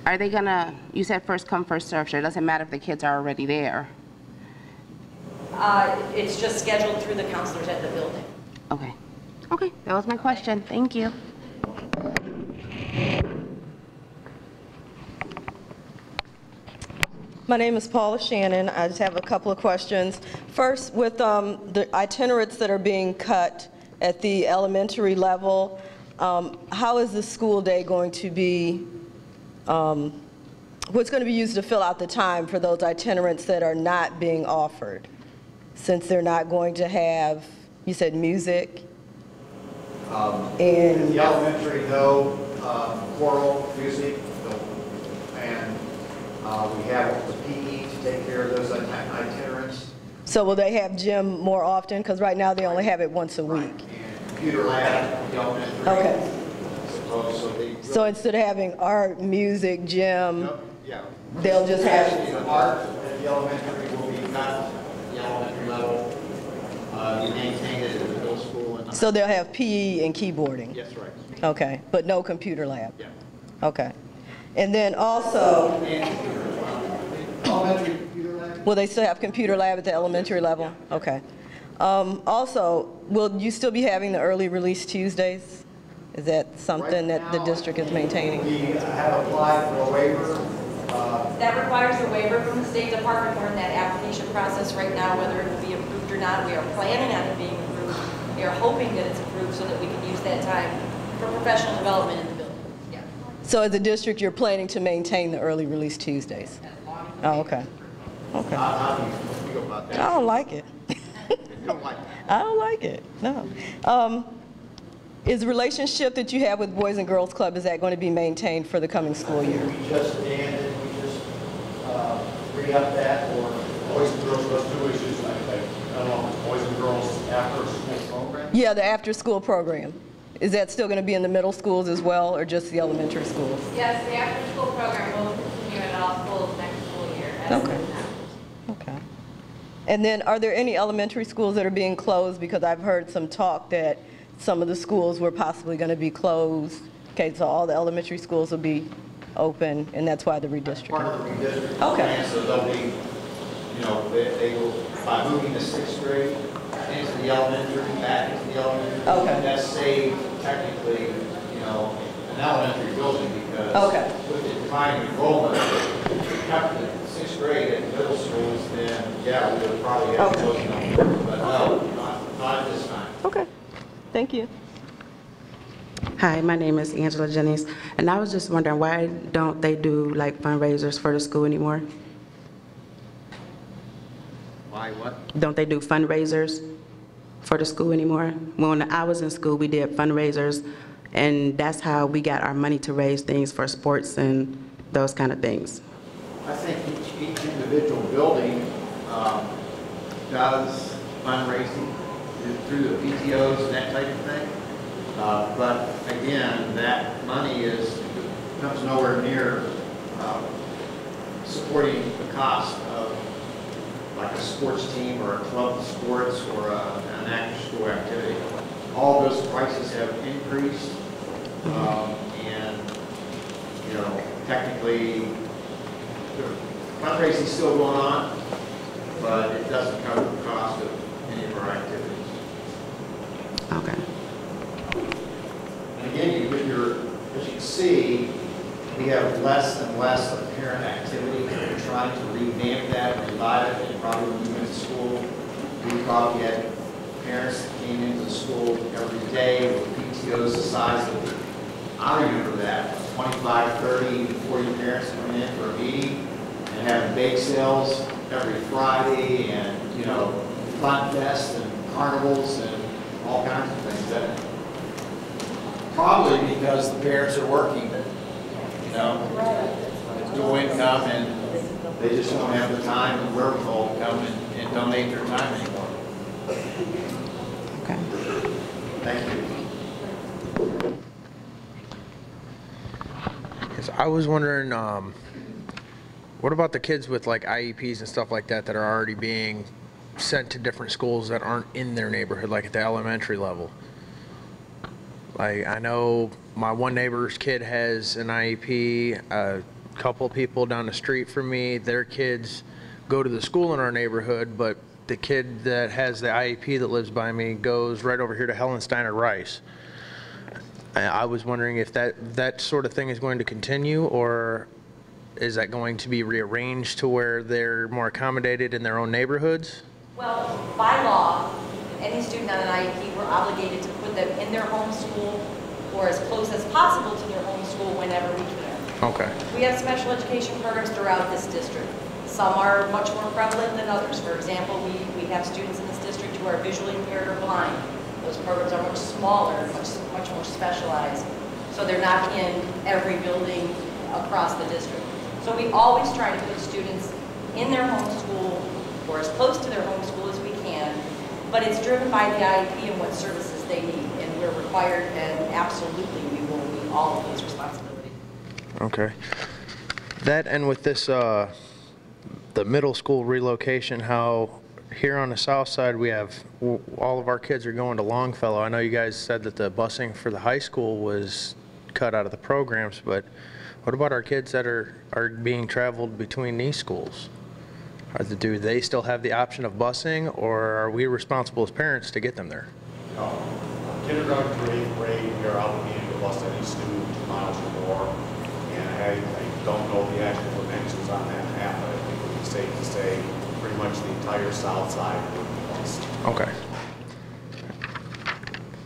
Are they gonna, you said first come, first serve, so it doesn't matter if the kids are already there? It's just scheduled through the counselors at the building. Okay. Okay, that was my question. Thank you. My name is Paula Shannon. I just have a couple of questions. First, with the itinerates that are being cut at the elementary level, how is the school day going to be, what's going to be used to fill out the time for those itinerants that are not being offered? Since they're not going to have, you said music? In the elementary, no choral music, and we have the PE to take care of those itinerants. So will they have gym more often? Because right now they only have it once a week. And computer lab, the elementary. Okay. So instead of having art, music, gym, yeah, they'll just have. The art at the elementary will be not at the elementary level. We maintain it at the middle school. And So they'll have PE and keyboarding? Yes, right. Okay, but no computer lab? Yeah. Okay. And then also, Elementary computer lab? will they still have computer lab at the elementary level? Yeah. Okay. Also, will you still be having the early release Tuesdays? Is that something that the district is maintaining? We have applied for a waiver. That requires a waiver from the State Department. We're in that application process right now, whether it will be approved or not. We are planning on it being approved. We are hoping that it's approved so that we can use that time for professional development in the building. Yeah. So as a district, you're planning to maintain the early release Tuesdays? Oh, okay. Okay. How do you feel about that? I don't like it. You don't like that? I don't like it, no. Is the relationship that you have with Boys and Girls Club, is that going to be maintained for the coming school year? We just re-up that, or Boys and Girls, those 2 issues, I don't know, Boys and Girls after school program? Yeah, the after-school program. Is that still going to be in the middle schools as well, or just the elementary schools? Yes, the after-school program will continue at all schools next school year. Okay. Okay. And then, are there any elementary schools that are being closed? Because I've heard some talk that some of the schools were possibly going to be closed. Okay, so all the elementary schools will be open, and that's why the redistricting? Part of the redistricting Okay. plan, so they'll be, you know, they will, by moving the 6th grade into the elementary, back into the elementary. Okay. That's saved technically, you know, an elementary building because Okay. with the declining enrollment, if we kept the 6th grade at middle schools, then yeah, we would probably have Okay. those numbers, but no, not at this time. Okay, thank you. Hi, my name is Angela Jennings, and I was just wondering, why don't they do like fundraisers for the school anymore? Why what? Don't they do fundraisers for the school anymore? When I was in school, we did fundraisers, and that's how we got our money to raise things for sports and those kind of things. I think each individual building does fundraising through the PTOs and that type of thing. But again, that money comes nowhere near supporting the cost of like a sports team or a club sports or an after-school activity. All those prices have increased, and you know, technically, fundraising is still going on, but it doesn't cover the cost of any of our activities. Okay. And again, as you can see, we have less and less of parent activity. We're trying to revamp that, revive it, and probably when you went to school, we probably had parents that came into the school every day with PTOs the size of, I remember that, 25, 30, 40 parents coming in for a meeting and having bake sales every Friday and, you know, fun fest and carnivals and all kinds of things. That probably because the parents are working, you know, it's dual income and they just don't have the time and wherewithal to come and donate their time anymore. Okay. Thank you. Yes, I was wondering, what about the kids with like IEPs and stuff like that that are already being sent to different schools that aren't in their neighborhood, like at the elementary level? Like, I know my one neighbor's kid has an IEP, a couple people down the street from me, their kids go to the school in our neighborhood, but the kid that has the IEP that lives by me goes right over here to Helen Steiner Rice. I was wondering if that sort of thing is going to continue, or is that going to be rearranged to where they're more accommodated in their own neighborhoods? Well, by law, any student on an IEP, we're obligated to put them in their home school or as close as possible to their home school whenever we can. Okay. We have special education programs throughout this district. Some are much more prevalent than others. For example, we have students in this district who are visually impaired or blind. Those programs are much smaller, much more specialized. So they're not in every building across the district. So we always try to put students in their home school or as close to their home school as we can, but it's driven by the IEP and what services they need, and we're required, and absolutely we will meet all of those responsibilities. Okay. That, and with this, the middle school relocation, how here on the south side we have, all of our kids are going to Longfellow. I know you guys said that the busing for the high school was cut out of the programs, but what about our kids that are being traveled between these schools? Do they still have the option of busing, or are we responsible as parents to get them there? Kindergarten to 8th grade, we are obligated to bus any student 2 miles or more. And I don't know the actual dimensions on that map, but I think it would be safe to say pretty much the entire south side would be bused. Okay.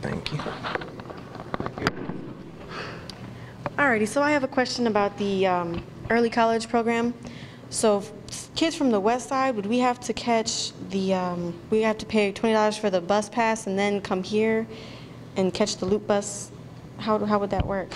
Thank you. Alrighty, so I have a question about the early college program. So kids from the west side, would we have to catch the, we have to pay $20 for the bus pass and then come here and catch the loop bus? How would that work?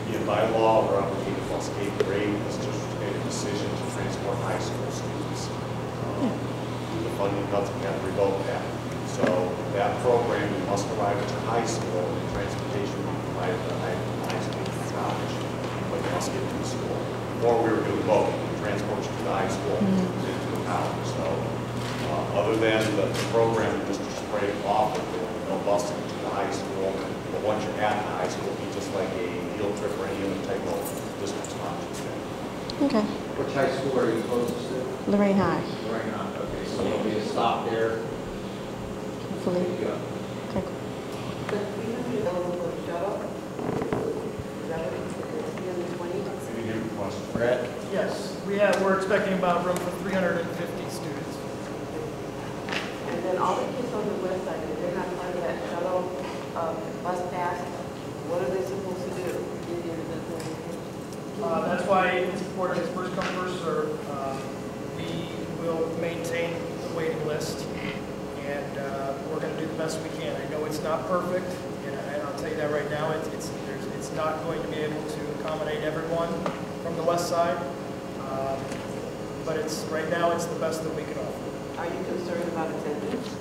Again, by law, we're obligated to bus 8th grade. This just made a decision to transport high school students. The funding doesn't have to revoke that. So that program must arrive at your high school, and transportation will be provided to the high school and college, but you must get to the school. Or we were doing both, transport you to the high school and then to the college. So other than the program just straight off of no busing to the high school, But once you're at the high school, it'll be just like a field trip or any other type of district sponsorship. Okay. Which high school are you closest to? Lorain High. Lorain High, okay, so there'll be a stop there. Hopefully. There you go. Okay. Brett? Yes, we're expecting about room for 350 students. And then all the kids on the west side, if they're not part of that shuttle bus pass, what are they supposed to do? That's why it's important, it's first come, first serve. We will maintain the waiting list, and we're going to do the best we can. I know it's not perfect, and I'll tell you that right now. It's not going to be able to accommodate everyone from the west side, but right now it's the best that we can offer. Are you concerned about attendance?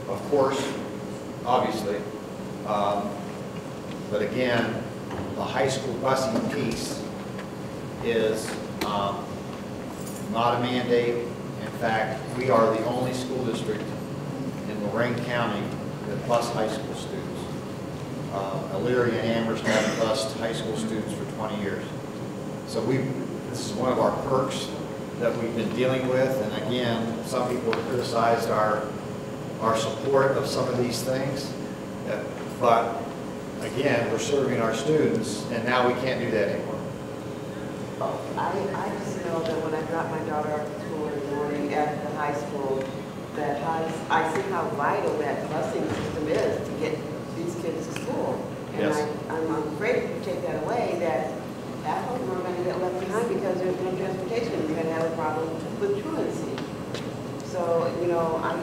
Of course, obviously. But again, the high school busing piece is not a mandate. In fact, we are the only school district in Lorain County that bus high school students. Elyria and Amherst have bused high school students for 20 years. So this is one of our perks that we've been dealing with. And again, some people have criticized our support of some of these things. But again, we're serving our students, and now we can't do that anymore. I just know that when I drop my daughter off at school in the morning at the high school, that I see how vital that busing system is to get these kids to school. And Yes. I'm afraid if you take that away, that half of them are going to get left behind because there's no transportation. We're going to have a problem with truancy. So, you know, I'm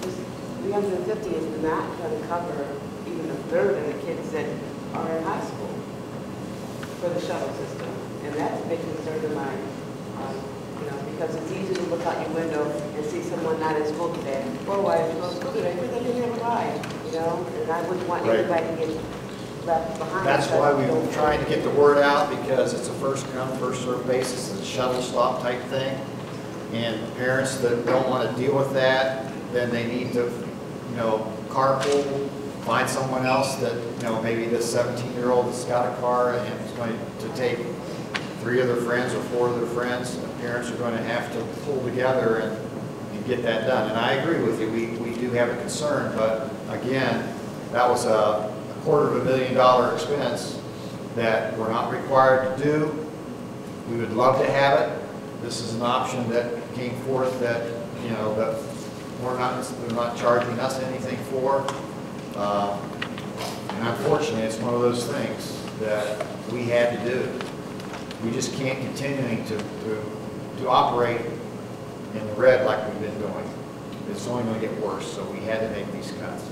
just, 350 is not going to cover even a third of the kids that are in high school for the shuttle system. And that's a big concern of mine, you know, because it's easy to look out your window and see someone not in school today. Or why is no school today? Because they didn't have a ride, you know, and I wouldn't want Right. anybody to get left behind. That's why we're trying to get the word out, because it's a first come, first served basis. It's a shuttle stop type thing. And parents that don't want to deal with that, then they need to, you know, carpool, find someone else that, you know, maybe this 17-year-old that's got a car and is going to take 3 of their friends or 4 of their friends. The parents are going to have to pull together and get that done. And I agree with you, we do have a concern, but again, that was a $250,000 expense that we're not required to do. We would love to have it. This is an option that came forth that, you know, that they're not charging us anything for. And unfortunately, it's one of those things that we had to do. We just can't continue to operate in the red like we've been doing. It's only going to get worse, so we had to make these cuts.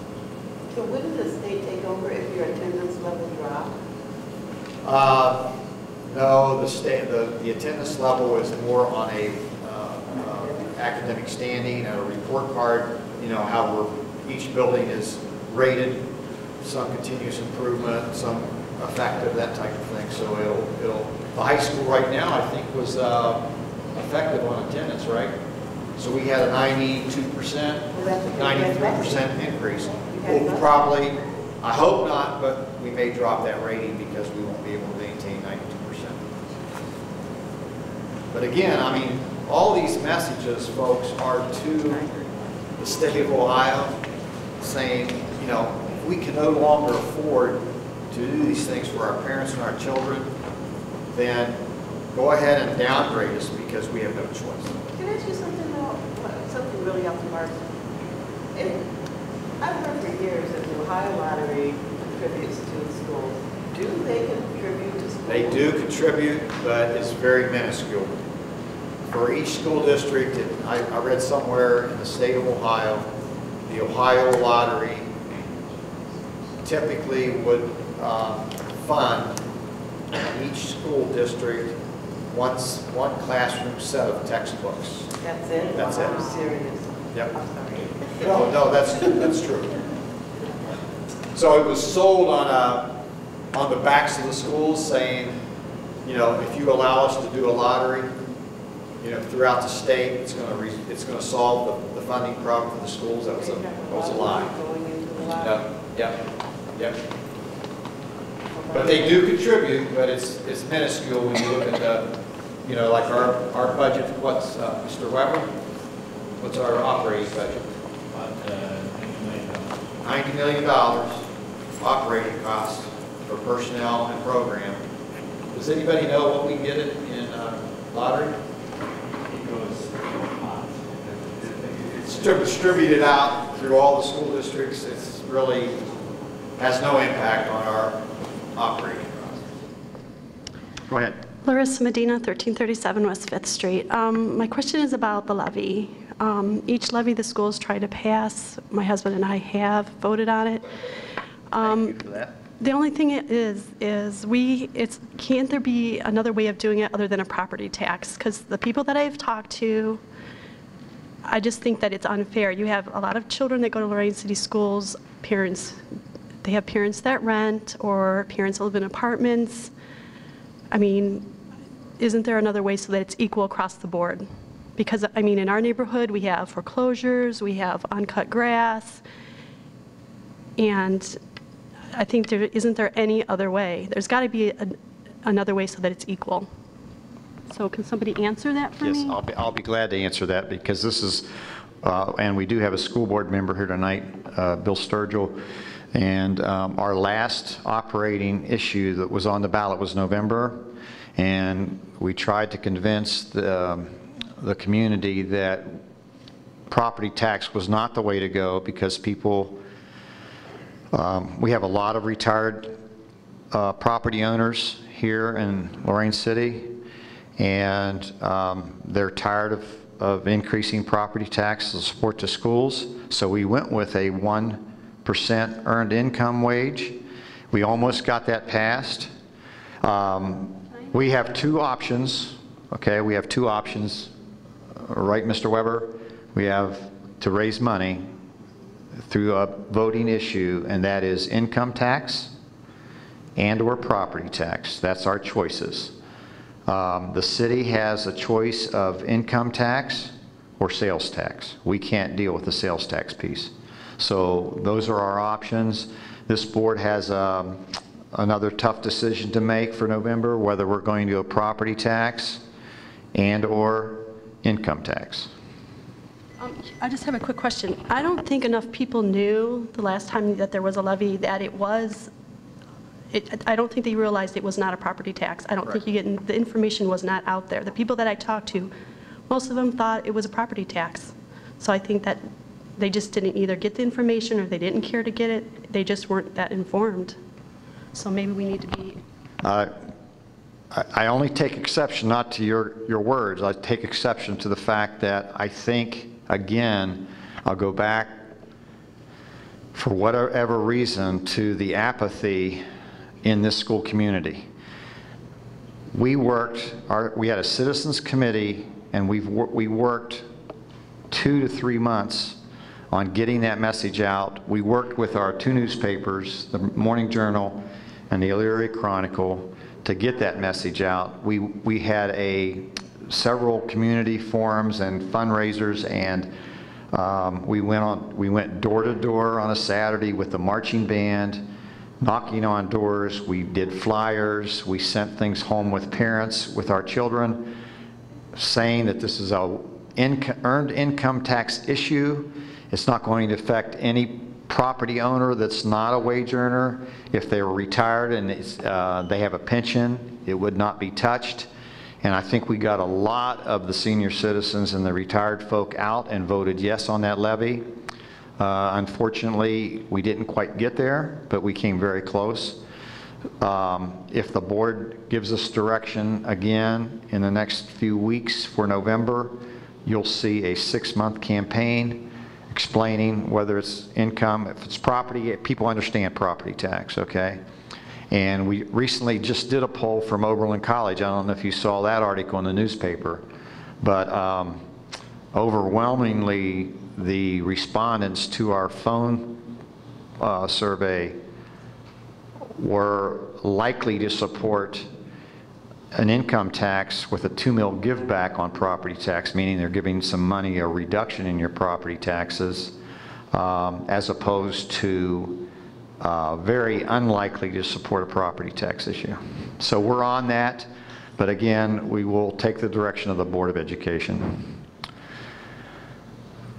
So wouldn't the state take over if your attendance level dropped? No, the attendance level is more on a academic standing, a report card, you know, how each building is rated, some continuous improvement, some effective, that type of thing. So the high school right now, I think, was effective on attendance, right? So we had a 92%, 93% increase. We'll probably, I hope not, but we may drop that rating because we won't be able to maintain 92%. But again, I mean, all these messages, folks, are to the state of Ohio saying, you know, if we can no longer afford to do these things for our parents and our children, then go ahead and downgrade us because we have no choice. Can I ask you something really off the mark? I've heard for years that the Ohio Lottery contributes to the schools. Do they contribute to schools? They do contribute, but it's very minuscule. For each school district, I read somewhere in the state of Ohio, the Ohio Lottery typically would fund each school district one classroom set of textbooks. That's it? That's I'm it. serious. Yep. I'm sorry. No, that's true. So it was sold on the backs of the schools saying, you know, if you allow us to do a lottery, throughout the state, it's going to solve the funding problem for the schools. That was a lie. Yep. But they do contribute, but it's minuscule when you look at the, like our budget. What's Mr. Weber? What's our operating budget? $90 million operating costs for personnel and program. Does anybody know what we get it in lottery? It's distributed out through all the school districts. It's really has no impact on our operating costs. Go ahead. Larissa Medina, 1337 West 5th Street. My question is about the levy. Each levy the schools try to pass, my husband and I have voted on it. Thank you for that. The only thing can't there be another way of doing it other than a property tax? Because the people that I've talked to, I just think that it's unfair. You have a lot of children that go to Lorain City Schools, they have parents that rent, or parents that live in apartments. I mean, isn't there another way so that it's equal across the board? Because, I mean, in our neighborhood, we have foreclosures, we have uncut grass, and I think isn't there any other way? There's got to be another way so that it's equal. So can somebody answer that for me? Yes, I'll be glad to answer that, because this is, and we do have a school board member here tonight, Bill Sturgill, and our last operating issue that was on the ballot was November, and we tried to convince the community that property tax was not the way to go, because people, we have a lot of retired property owners here in Lorain City, and they're tired of increasing property tax to support the schools. So we went with a 1% earned income wage. We almost got that passed. We have two options, okay? We have two options, right, Mr. Weber? We have to raise money through a voting issue, and that is income tax and/or property tax. That's our choices. The city has a choice of income tax or sales tax. We can't deal with the sales tax piece. So those are our options. This board has another tough decision to make for November, whether we're going to do a property tax and/or income tax. I just have a quick question. I don't think enough people knew the last time that there was a levy that it was, I don't think they realized it was not a property tax. I don't think the information was not out there. The people that I talked to, most of them thought it was a property tax. So I think that they just didn't either get the information or they didn't care to get it. They just weren't that informed. So maybe we need to be... I only take exception, not to your words, I take exception to the fact that I think, again, I'll go back for whatever reason to the apathy in this school community. We had a citizens committee, and we worked 2 to 3 months on getting that message out. We worked with our two newspapers, the Morning Journal and the Elyria Chronicle, to get that message out. We had several community forums and fundraisers, and we went door to door on a Saturday with the marching band, knocking on doors. We did flyers. We sent things home with parents with our children, saying that this is a earned income tax issue. It's not going to affect any property owner that's not a wage earner. If they were retired and they have a pension, it would not be touched. And I think we got a lot of the senior citizens and the retired folk out and voted yes on that levy. Unfortunately, we didn't quite get there, but we came very close. If the board gives us direction again in the next few weeks for November, you'll see a 6-month campaign explaining whether it's income, if it's property. People understand property tax, okay? And we recently just did a poll from Oberlin College. I don't know if you saw that article in the newspaper, but overwhelmingly the respondents to our phone survey were likely to support an income tax with a 2 mil give back on property tax, meaning they're giving some money, a reduction in your property taxes, as opposed to very unlikely to support a property tax issue. So we're on that, but again, we will take the direction of the Board of Education.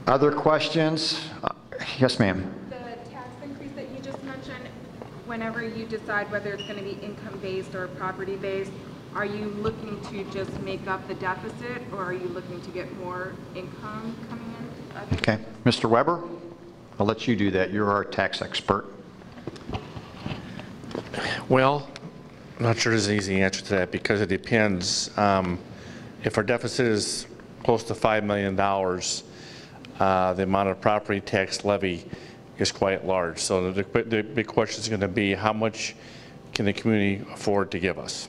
Other questions? Yes, ma'am. The tax increase that you just mentioned, whenever you decide whether it's going to be income-based or property-based, are you looking to just make up the deficit, or are you looking to get more income coming in? Okay. Mr. Weber, I'll let you do that. You're our tax expert. Well, I'm not sure there's an easy answer to that because it depends. If our deficit is close to $5 million, the amount of property tax levy is quite large. So the big question is going to be how much can the community afford to give us?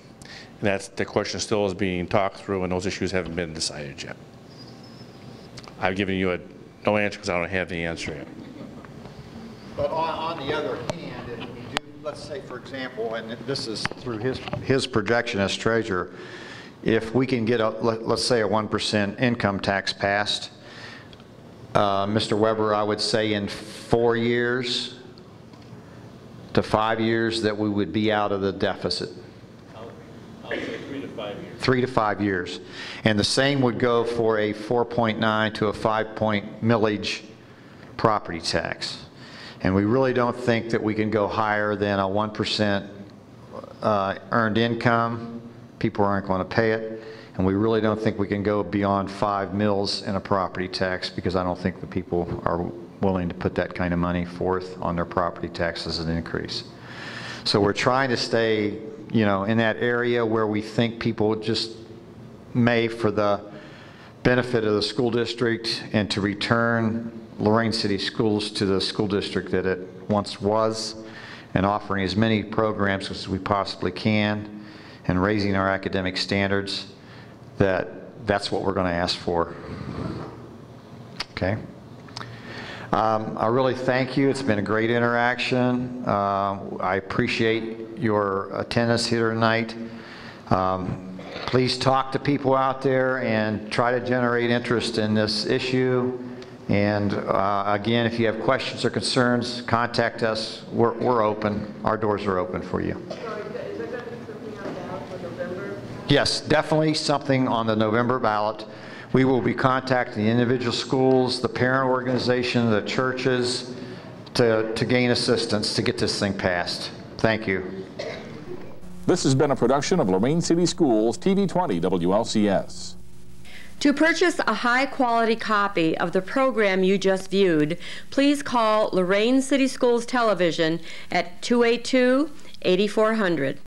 And that's the question still is being talked through, and those issues haven't been decided yet. I've given you no answer because I don't have the answer yet. But on the other hand, if we do, let's say for example, and this is through his projection as treasurer, if we can get let's say a 1% income tax passed, Mr. Weber, I would say in 4 years to 5 years that we would be out of the deficit. I'll say 3 to 5 years. 3 to 5 years. And the same would go for a 4.9 to a 5-point millage property tax. And we really don't think that we can go higher than a 1% earned income. People aren't going to pay it. And we really don't think we can go beyond 5 mils in a property tax because I don't think the people are willing to put that kind of money forth on their property taxes as an increase. So we're trying to stay, you know, in that area where we think people just may, for the benefit of the school district and to return Lorain City Schools to the school district that it once was, and offering as many programs as we possibly can and raising our academic standards, that's what we're going to ask for. Okay. I really thank you. It's been a great interaction. I appreciate your attendance here tonight. Please talk to people out there and try to generate interest in this issue. And again, if you have questions or concerns, contact us. We're open. Our doors are open for you. Yes, definitely something on the November ballot. We will be contacting the individual schools, the parent organization, the churches to gain assistance to get this thing passed. Thank you. This has been a production of Lorain City Schools, TV 20 WLCS. To purchase a high-quality copy of the program you just viewed, please call Lorain City Schools Television at 282-8400.